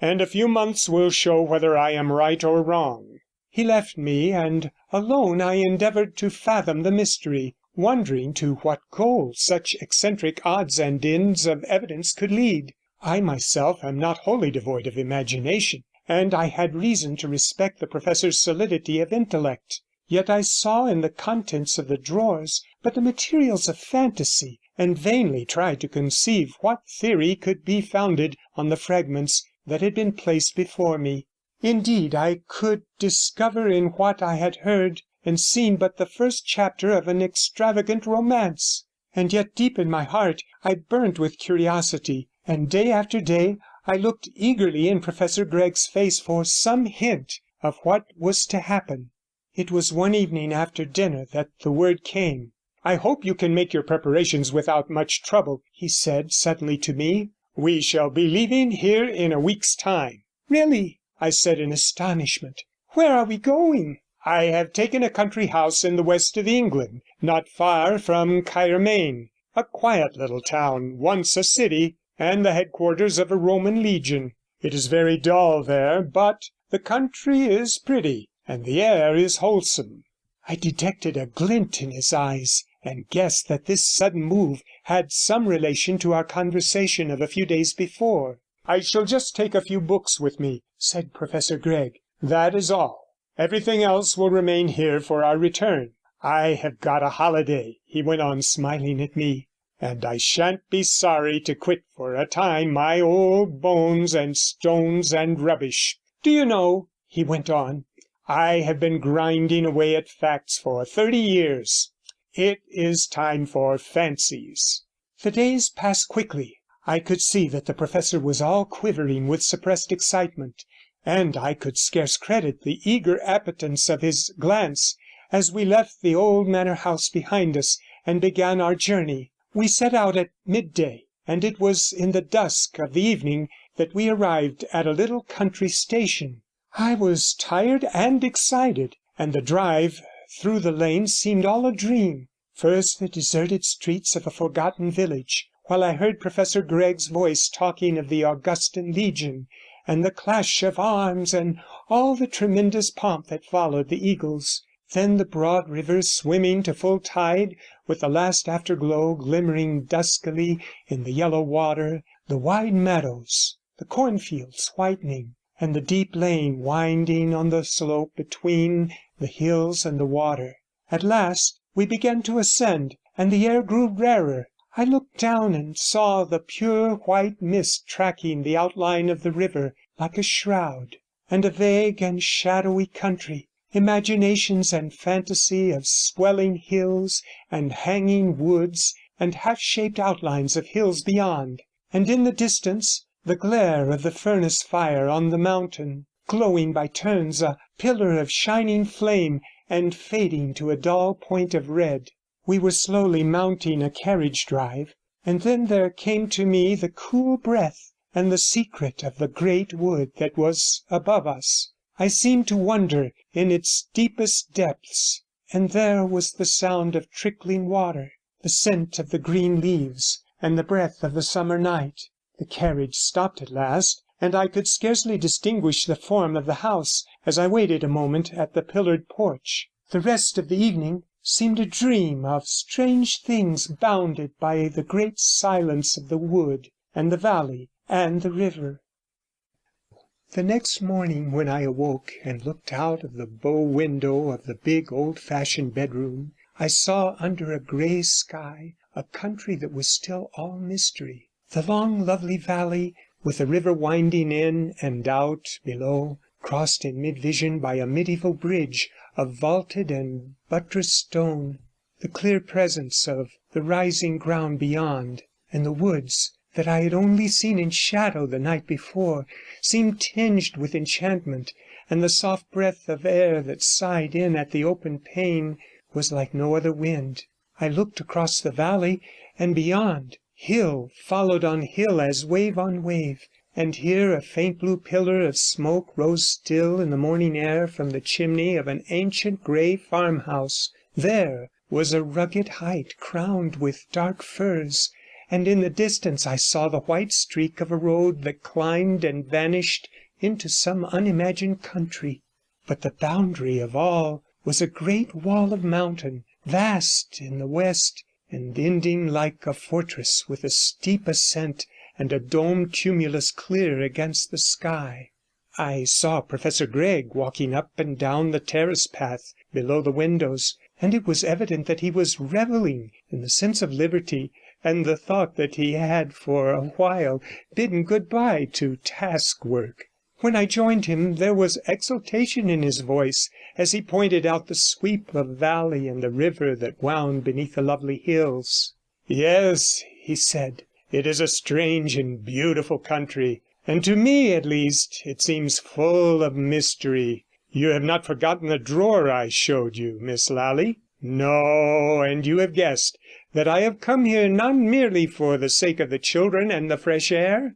and a few months will show whether I am right or wrong.' He left me, and alone I endeavoured to fathom the mystery, wondering to what goal such eccentric odds and ends of evidence could lead. I myself am not wholly devoid of imagination, and I had reason to respect the professor's solidity of intellect. Yet I saw in the contents of the drawers but the materials of fantasy, and vainly tried to conceive what theory could be founded on the fragments that had been placed before me. Indeed, I could discover in what I had heard and seen but the first chapter of an extravagant romance, and yet deep in my heart I burnt with curiosity, and day after day I looked eagerly in Professor Gregg's face for some hint of what was to happen. It was one evening after dinner that the word came. 'I hope you can make your preparations without much trouble,' he said suddenly to me. 'We shall be leaving here in a week's time.' 'Really?' I said in astonishment. 'Where are we going?' 'I have taken a country house in the west of England, not far from Caermaen, a quiet little town, once a city, and the headquarters of a Roman legion. It is very dull there, but the country is pretty, and the air is wholesome.' I detected a glint in his eyes, and guessed that this sudden move had some relation to our conversation of a few days before. 'I shall just take a few books with me,' said Professor Gregg. 'That is all. Everything else will remain here for our return. I have got a holiday,' he went on, smiling at me, 'and I shan't be sorry to quit for a time my old bones and stones and rubbish. Do you know,' he went on, 'I have been grinding away at facts for 30 years. It is time for fancies.' The days passed quickly. I could see that the professor was all quivering with suppressed excitement, and I could scarce credit the eager appetence of his glance as we left the old manor house behind us and began our journey. We set out at midday, and it was in the dusk of the evening that we arrived at a little country station. I was tired and excited, and the drive through the lanes seemed all a dream. First the deserted streets of a forgotten village, while I heard Professor Gregg's voice talking of the Augustan legion, and the clash of arms, and all the tremendous pomp that followed the eagles. Then the broad river swimming to full tide, with the last afterglow glimmering duskily in the yellow water, the wide meadows, the cornfields whitening, and the deep lane winding on the slope between the hills and the water. At last we began to ascend, and the air grew rarer. I looked down and saw the pure white mist tracking the outline of the river like a shroud, and a vague and shadowy country, imaginations and fantasy of swelling hills and hanging woods, and half-shaped outlines of hills beyond, and in the distance the glare of the furnace fire on the mountain, glowing by turns a pillar of shining flame and fading to a dull point of red. We were slowly mounting a carriage drive, and then there came to me the cool breath and the secret of the great wood that was above us. I seemed to wander in its deepest depths, and there was the sound of trickling water, the scent of the green leaves, and the breath of the summer night. The carriage stopped at last, and I could scarcely distinguish the form of the house as I waited a moment at the pillared porch. The rest of the evening seemed a dream of strange things bounded by the great silence of the wood and the valley and the river. The next morning when I awoke and looked out of the bow window of the big old-fashioned bedroom, I saw under a grey sky a country that was still all mystery. The long lovely valley, with the river winding in and out below, crossed in mid-vision by a medieval bridge of vaulted and buttressed stone, the clear presence of the rising ground beyond, and the woods that I had only seen in shadow the night before seemed tinged with enchantment, and the soft breath of air that sighed in at the open pane was like no other wind. I looked across the valley, and beyond, hill followed on hill as wave on wave, and here a faint blue pillar of smoke rose still in the morning air from the chimney of an ancient grey farmhouse. There was a rugged height crowned with dark firs, and in the distance I saw the white streak of a road that climbed and vanished into some unimagined country. But the boundary of all was a great wall of mountain, vast in the west, and ending like a fortress with a steep ascent and a domed tumulus clear against the sky. I saw Professor Gregg walking up and down the terrace path below the windows, and it was evident that he was revelling in the sense of liberty, and the thought that he had for a while bidden goodbye to task work. When I joined him, there was exultation in his voice as he pointed out the sweep of valley and the river that wound beneath the lovely hills. "Yes," he said, "it is a strange and beautiful country, and to me, at least, it seems full of mystery. You have not forgotten the drawer I showed you, Miss Lally? No, and you have guessed that I have come here not merely for the sake of the children and the fresh air?"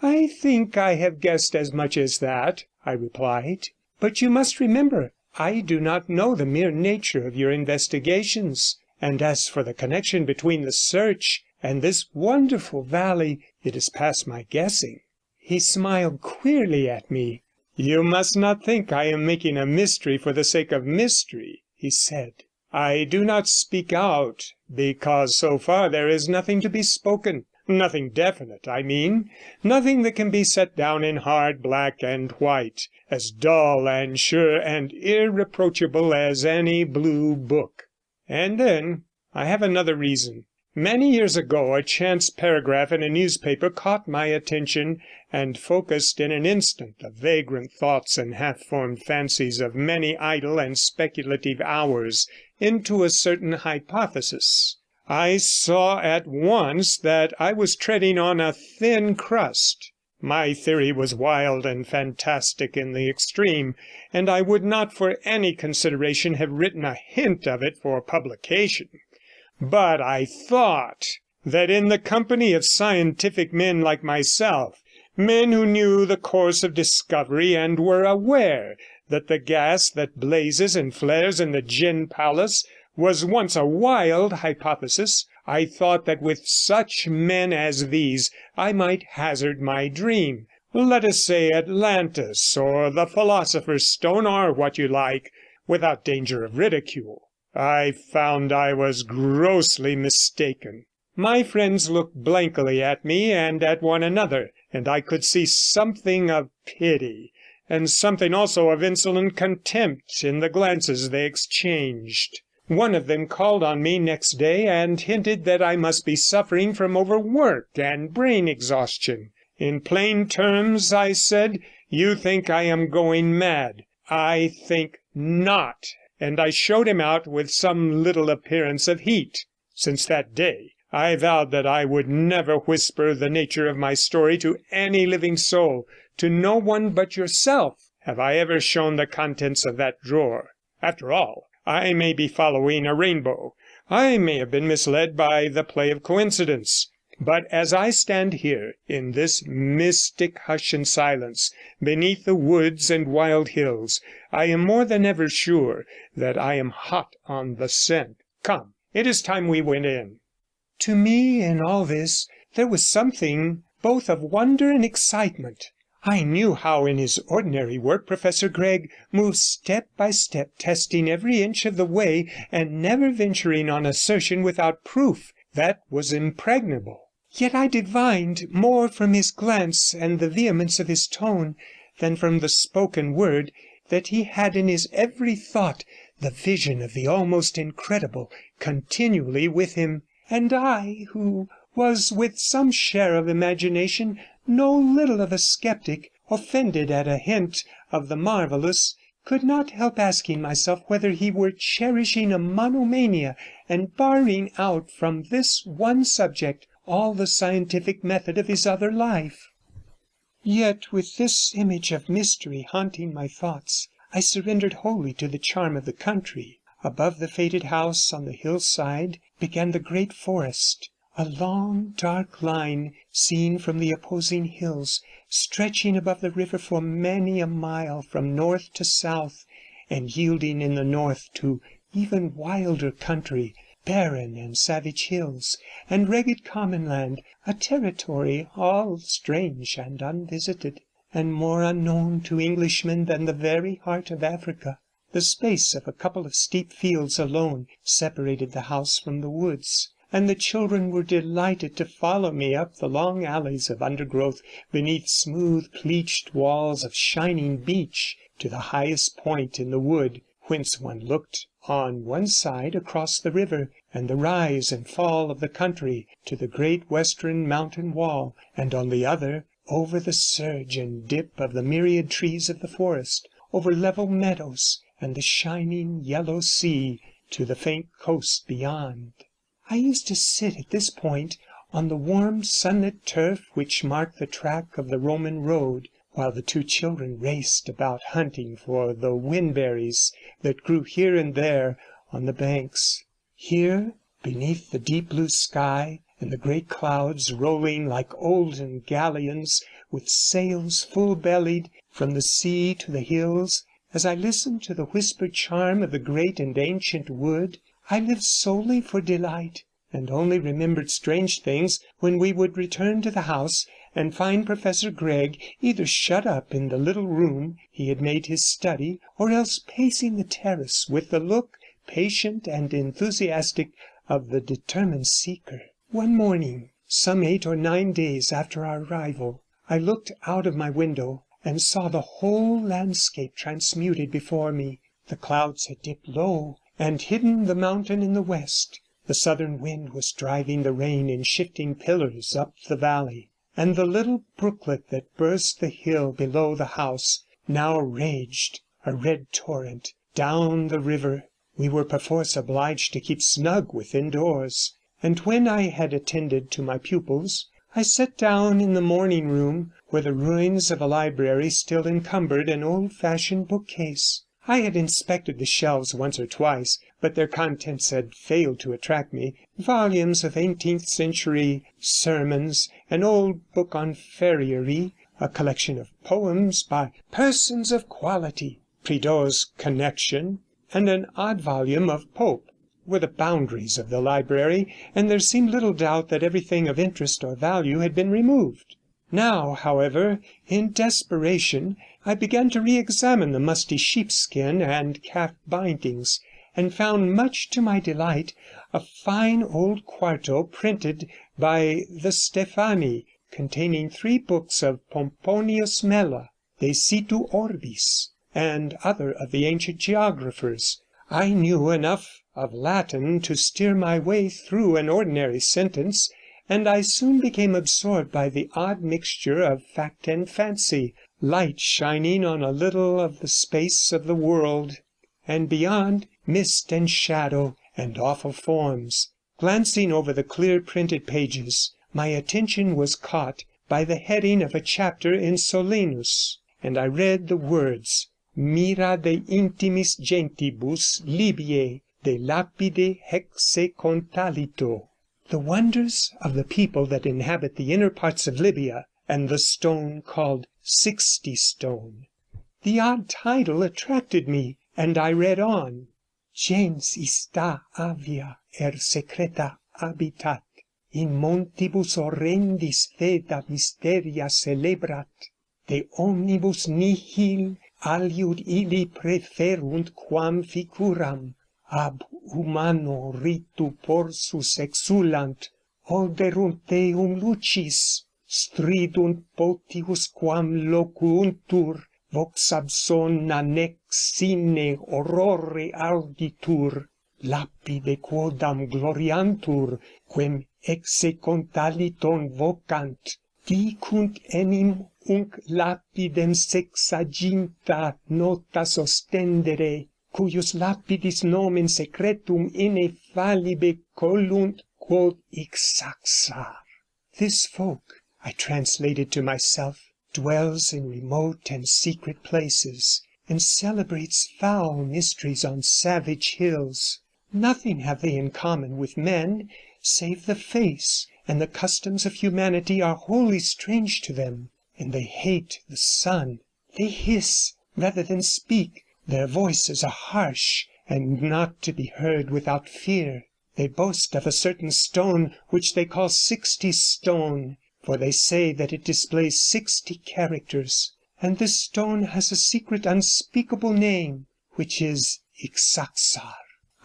"I think I have guessed as much as that," I replied. "But you must remember, I do not know the mere nature of your investigations, and as for the connection between the search and this wonderful valley, it is past my guessing." He smiled queerly at me. "You must not think I am making a mystery for the sake of mystery," he said. "I do not speak out because so far there is nothing to be spoken. Nothing definite, I mean, nothing that can be set down in hard black and white, as dull and sure and irreproachable as any blue book. And then I have another reason. Many years ago a chance paragraph in a newspaper caught my attention and focused in an instant the vagrant thoughts and half-formed fancies of many idle and speculative hours into a certain hypothesis. I saw at once that I was treading on a thin crust. My theory was wild and fantastic in the extreme, and I would not for any consideration have written a hint of it for publication. But I thought that in the company of scientific men like myself, men who knew the course of discovery and were aware that the gas that blazes and flares in the gin palace was once a wild hypothesis, I thought that with such men as these I might hazard my dream. Let us say Atlantis, or the Philosopher's Stone, or what you like, without danger of ridicule. I found I was grossly mistaken. My friends looked blankly at me and at one another, and I could see something of pity, and something also of insolent contempt in the glances they exchanged. One of them called on me next day and hinted that I must be suffering from overwork and brain exhaustion. In plain terms, I said, you think I am going mad. I think not. And I showed him out with some little appearance of heat. Since that day, I vowed that I would never whisper the nature of my story to any living soul. To no one but yourself have I ever shown the contents of that drawer. After all, I may be following a rainbow. I may have been misled by the play of coincidence. But as I stand here in this mystic hush and silence, beneath the woods and wild hills, I am more than ever sure that I am hot on the scent. Come, it is time we went in." To me in all this there was something both of wonder and excitement. I knew how in his ordinary work Professor Gregg moved step by step, testing every inch of the way, and never venturing on assertion without proof that was impregnable. Yet I divined more from his glance and the vehemence of his tone than from the spoken word that he had in his every thought the vision of the almost incredible continually with him, and I, who was with some share of imagination no little of a sceptic, offended at a hint of the marvellous, could not help asking myself whether he were cherishing a monomania and barring out from this one subject all the scientific method of his other life. Yet with this image of mystery haunting my thoughts, I surrendered wholly to the charm of the country. Above the fated house on the hillside began the great forest, a long dark line seen from the opposing hills, stretching above the river for many a mile from north to south, and yielding in the north to even wilder country, barren and savage hills, and rugged commonland, a territory all strange and unvisited, and more unknown to Englishmen than the very heart of Africa. The space of a couple of steep fields alone separated the house from the woods, and the children were delighted to follow me up the long alleys of undergrowth beneath smooth pleached walls of shining beech to the highest point in the wood, whence one looked on one side across the river and the rise and fall of the country to the great western mountain wall, and on the other over the surge and dip of the myriad trees of the forest, over level meadows and the shining yellow sea to the faint coast beyond. I used to sit at this point on the warm sunlit turf which marked the track of the Roman road, while the two children raced about hunting for the whinberries that grew here and there on the banks. Here, beneath the deep blue sky and the great clouds rolling like olden galleons with sails full-bellied from the sea to the hills, as I listened to the whispered charm of the great and ancient wood, I lived solely for delight, and only remembered strange things when we would return to the house and find Professor Gregg either shut up in the little room he had made his study, or else pacing the terrace with the look, patient and enthusiastic, of the determined seeker. One morning, some 8 or 9 days after our arrival, I looked out of my window and saw the whole landscape transmuted before me. The clouds had dipped low and hidden the mountain in the west. The southern wind was driving the rain in shifting pillars up the valley, and the little brooklet that burst the hill below the house now raged, a red torrent, down the river. We were perforce obliged to keep snug within doors, and when I had attended to my pupils, I sat down in the morning room, where the ruins of a library still encumbered an old-fashioned bookcase. I had inspected the shelves once or twice, but their contents had failed to attract me. Volumes of 18th century sermons, an old book on farriery, a collection of poems by persons of quality, Prideaux's Connection, and an odd volume of Pope were the boundaries of the library, and there seemed little doubt that everything of interest or value had been removed. Now, however, in desperation, I began to re-examine the musty sheepskin and calf bindings, and found, much to my delight, a fine old quarto printed by the Stefani, containing 3 books of Pomponius Mela, De Situ Orbis, and other of the ancient geographers. I knew enough of Latin to steer my way through an ordinary sentence, and I soon became absorbed by the odd mixture of fact and fancy, light shining on a little of the space of the world, and beyond, mist and shadow and awful forms. Glancing over the clear printed pages, my attention was caught by the heading of a chapter in Solinus, and I read the words, Mira de intimis gentibus Libiae, de lapide hexe contalito. The wonders of the people that inhabit the inner parts of Libya, and the stone called 60 stone. The odd title attracted me, and I read on. Gens ista avia secreta habitat, in montibus horrendis feda mysteria celebrat. de omnibus nihil aliud illi preferunt quam figuram, ab humano ritu porsus exulant, oderunt deum lucis, stridunt potius quam locuuntur, vox absona nec sine horrore auditur, lapide quodam gloriantur, quem execontaliton vocant, dicunt enim unc lapidem sexaginta notas ostendere, cuius lapidis nomen secretum ineffabile colunt quod ixaxar. This folk, I translated to myself, dwells in remote and secret places, and celebrates foul mysteries on savage hills. Nothing have they in common with men, save the face, and the customs of humanity are wholly strange to them, and they hate the sun. They hiss rather than speak, their voices are harsh, and not to be heard without fear. They boast of a certain stone which they call 60 stone, for they say that it displays 60 characters, and this stone has a secret unspeakable name, which is Ixaxar.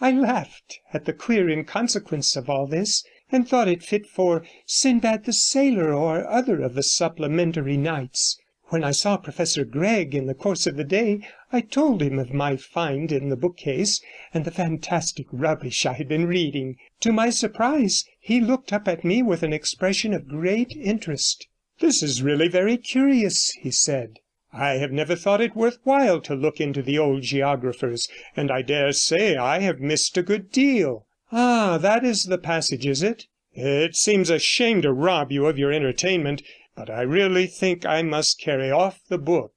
I laughed at the queer inconsequence of all this, and thought it fit for Sinbad the Sailor or other of the supplementary nights. When I saw Professor Gregg in the course of the day, I told him of my find in the bookcase, and the fantastic rubbish I had been reading. To my surprise, he looked up at me with an expression of great interest. "This is really very curious," he said. "I have never thought it worth while to look into the old geographers, and I dare say I have missed a good deal. Ah, that is the passage, is it? It seems a shame to rob you of your entertainment, but I really think I must carry off the book."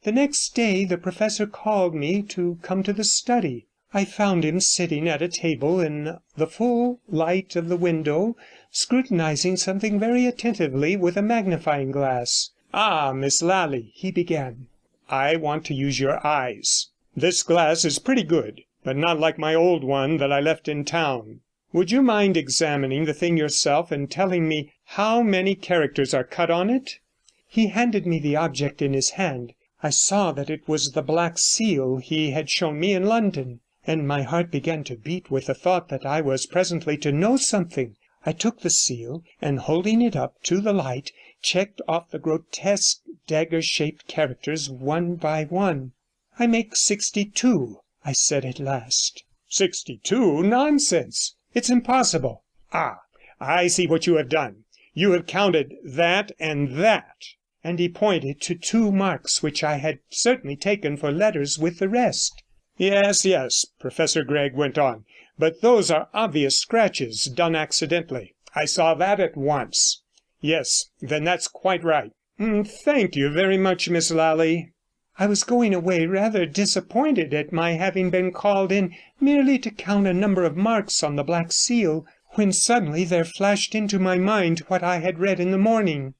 The next day the professor called me to come to the study. I found him sitting at a table in the full light of the window, scrutinizing something very attentively with a magnifying glass. "Ah, Miss Lally," he began, "I want to use your eyes. This glass is pretty good, but not like my old one that I left in town. Would you mind examining the thing yourself and telling me how many characters are cut on it?" He handed me the object in his hand. I saw that it was the black seal he had shown me in London, and my heart began to beat with the thought that I was presently to know something. I took the seal, and holding it up to the light, checked off the grotesque dagger-shaped characters one by one. "I make 62, I said at last. 62? Nonsense! It's impossible. Ah, I see what you have done. You have counted that and that," and he pointed to 2 marks which I had certainly taken for letters with the rest. Yes, yes, Professor Gregg went on, "but those are obvious scratches done accidentally. I saw that at once. Yes, then that's quite right. Thank you very much, Miss Lally." I was going away rather disappointed at my having been called in merely to count a number of marks on the black seal, when suddenly there flashed into my mind what I had read in the morning.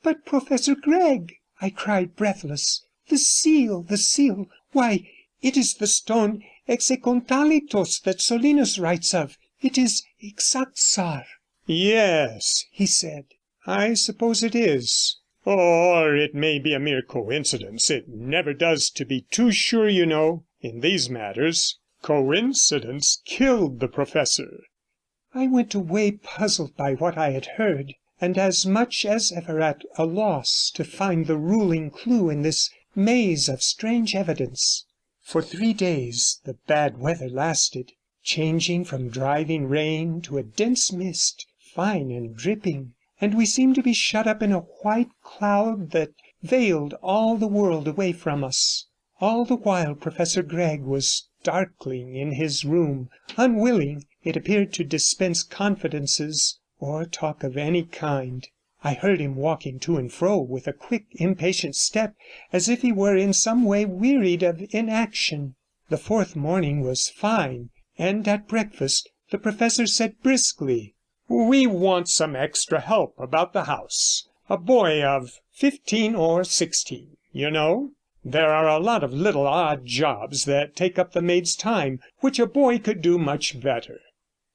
"But, Professor Gregg," I cried breathless, the seal, why, it is the stone Hexacontalitos that Solinus writes of. It is Ixaxar." "Yes," he said, "I suppose it is. Or it may be a mere coincidence. It never does to be too sure, you know, in these matters. Coincidence killed the professor." I went away puzzled by what I had heard, and as much as ever at a loss to find the ruling clue in this maze of strange evidence. For 3 days the bad weather lasted, changing from driving rain to a dense mist, fine and dripping, and we seemed to be shut up in a white cloud that veiled all the world away from us. All the while Professor Gregg was darkling in his room, unwilling, it appeared, to dispense confidences or talk of any kind. I heard him walking to and fro with a quick, impatient step, as if he were in some way wearied of inaction. The 4th morning was fine, and at breakfast the professor said briskly, "We want some extra help about the house. A boy of 15 or 16, you know. There are a lot of little odd jobs that take up the maid's time, which a boy could do much better."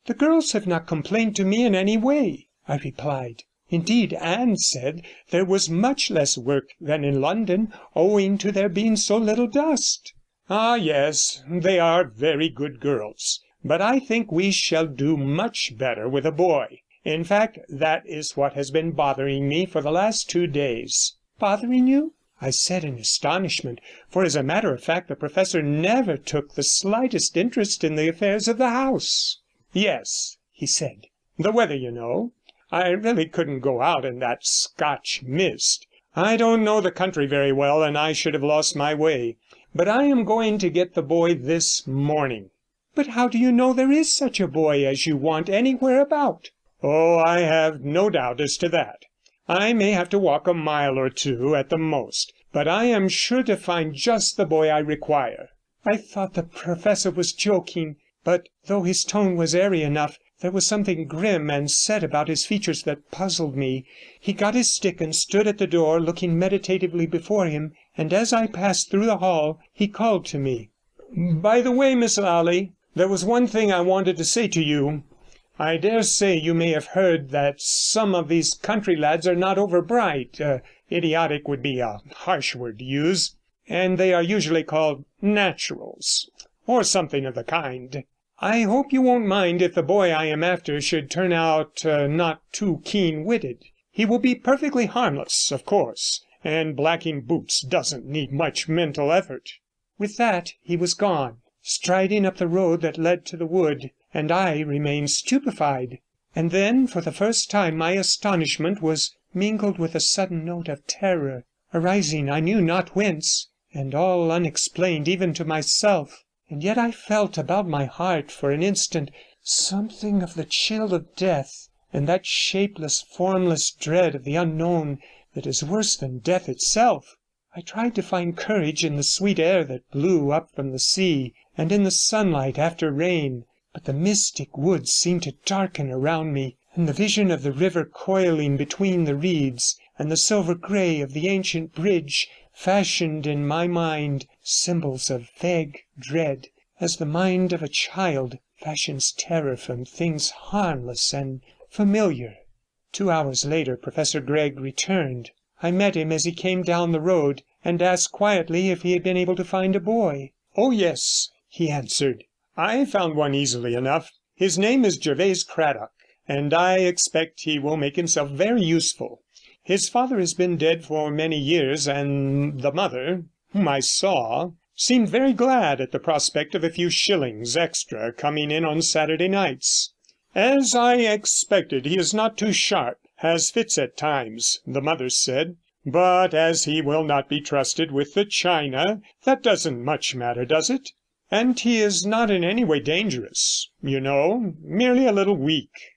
"The girls have not complained to me in any way," I replied. Indeed, Anne said there was much less work than in London, owing to there being so little dust. Ah, yes, they are very good girls, but I think we shall do much better with a boy. In fact, that is what has been bothering me for the last 2 days.' 'Bothering you?' I said in astonishment, for as a matter of fact the professor never took the slightest interest in the affairs of the house. 'Yes,' he said, 'the weather, you know. I really couldn't go out in that Scotch mist. I don't know the country very well, and I should have lost my way. But I am going to get the boy this morning.' 'But how do you know there is such a boy as you want anywhere about?' 'Oh, I have no doubt as to that. I may have to walk a mile or 2 at the most, but I am sure to find just the boy I require.' I thought the professor was joking, but though his tone was airy enough, there was something grim and set about his features that puzzled me. He got his stick and stood at the door, looking meditatively before him, and as I passed through the hall he called to me. 'By the way, Miss Lally, there was one thing I wanted to say to you. I dare say you may have heard that some of these country lads are not over bright. Idiotic would be a harsh word to use, and they are usually called naturals, or something of the kind. I hope you won't mind if the boy I am after should turn out not too keen-witted. He will be perfectly harmless, of course, and blacking boots doesn't need much mental effort.' With that he was gone, striding up the road that led to the wood, and I remained stupefied. And then, for the first time, my astonishment was mingled with a sudden note of terror, arising I knew not whence, and all unexplained even to myself. And yet I felt about my heart for an instant something of the chill of death, and that shapeless, formless dread of the unknown that is worse than death itself. I tried to find courage in the sweet air that blew up from the sea, and in the sunlight after rain, but the mystic woods seemed to darken around me, and the vision of the river coiling between the reeds, and the silver grey of the ancient bridge, fashioned in my mind symbols of vague dread, as the mind of a child fashions terror from things harmless and familiar. 2 hours later Professor Gregg returned. I met him as he came down the road, and asked quietly if he had been able to find a boy. 'Oh yes,' he answered, 'I found one easily enough. His name is Gervase Craddock, and I expect he will make himself very useful. His father has been dead for many years, and the mother, whom I saw, seemed very glad at the prospect of a few shillings extra coming in on Saturday nights. As I expected, he is not too sharp, has fits at times, the mother said, but as he will not be trusted with the china, that doesn't much matter, does it? And he is not in any way dangerous, you know, merely a little weak.'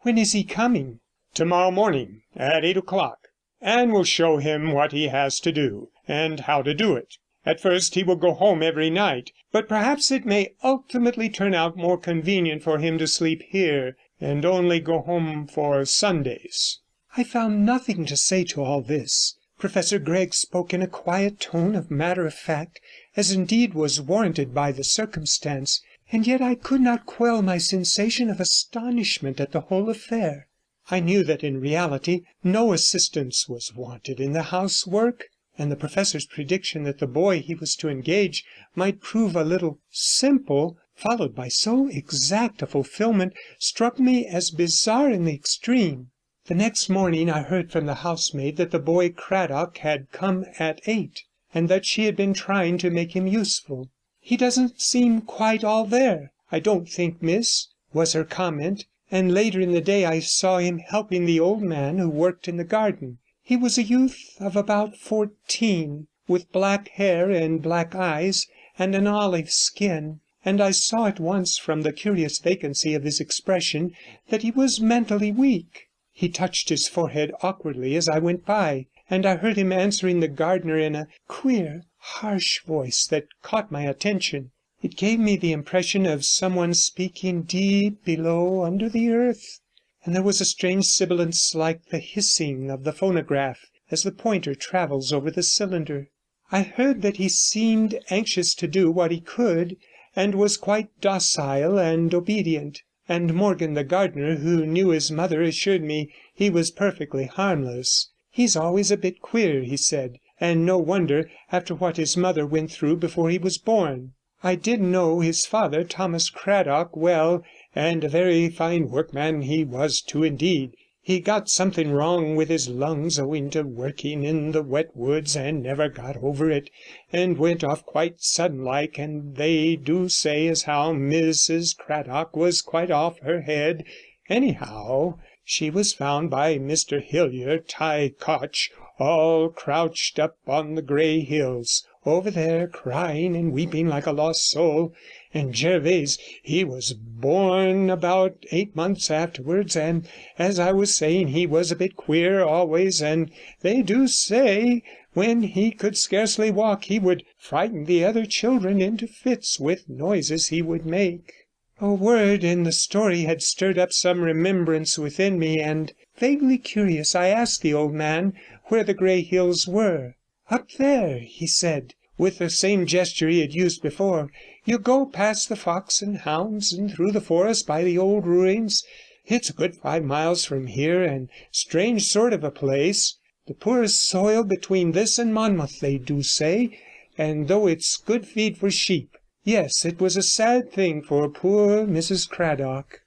'When is he coming?' 'Tomorrow morning at 8 o'clock. Anne will show him what he has to do, and how to do it. At first he will go home every night, but perhaps it may ultimately turn out more convenient for him to sleep here, and only go home for Sundays.' I found nothing to say to all this. Professor Gregg spoke in a quiet tone of matter of fact, as indeed was warranted by the circumstance, and yet I could not quell my sensation of astonishment at the whole affair. I knew that in reality no assistance was wanted in the housework, and the professor's prediction that the boy he was to engage might prove a little simple, followed by so exact a fulfilment, struck me as bizarre in the extreme. The next morning I heard from the housemaid that the boy Craddock had come at 8, and that she had been trying to make him useful. 'He doesn't seem quite all there, I don't think, miss,' was her comment, and later in the day I saw him helping the old man who worked in the garden. He was a youth of about 14, with black hair and black eyes, and an olive skin, and I saw at once from the curious vacancy of his expression that he was mentally weak. He touched his forehead awkwardly as I went by, and I heard him answering the gardener in a queer, harsh voice that caught my attention. It gave me the impression of someone speaking deep below under the earth, and there was a strange sibilance like the hissing of the phonograph as the pointer travels over the cylinder. I heard that he seemed anxious to do what he could, and was quite docile and obedient. and Morgan the gardener, who knew his mother, assured me he was perfectly harmless. He's always a bit queer, he said, and no wonder, after what his mother went through before he was born. I did know his father, Thomas Cradock, well, and a very fine workman he was too indeed. He got something wrong with his lungs owing to working in the wet woods, and never got over it, and went off quite sudden like, and they do say as how Mrs. Cradock was quite off her head. Anyhow, she was found by Mr. Hillier Ty Koch all crouched up on the Grey Hills, over there, crying and weeping like a lost soul, and Gervase, he was born about 8 months afterwards, and as I was saying, he was a bit queer always, and they do say when he could scarcely walk he would frighten the other children into fits with noises he would make. A word in the story had stirred up some remembrance within me, and, vaguely curious, I asked the old man where the Grey Hills were. 'Up there,' he said, with the same gesture he had used before. 'You go past the Fox and Hounds and through the forest by the old ruins. It's a good 5 miles from here, and strange sort of a place. The poorest soil between this and Monmouth, they do say, and though it's good feed for sheep. Yes, it was a sad thing for poor Mrs. Cradock.'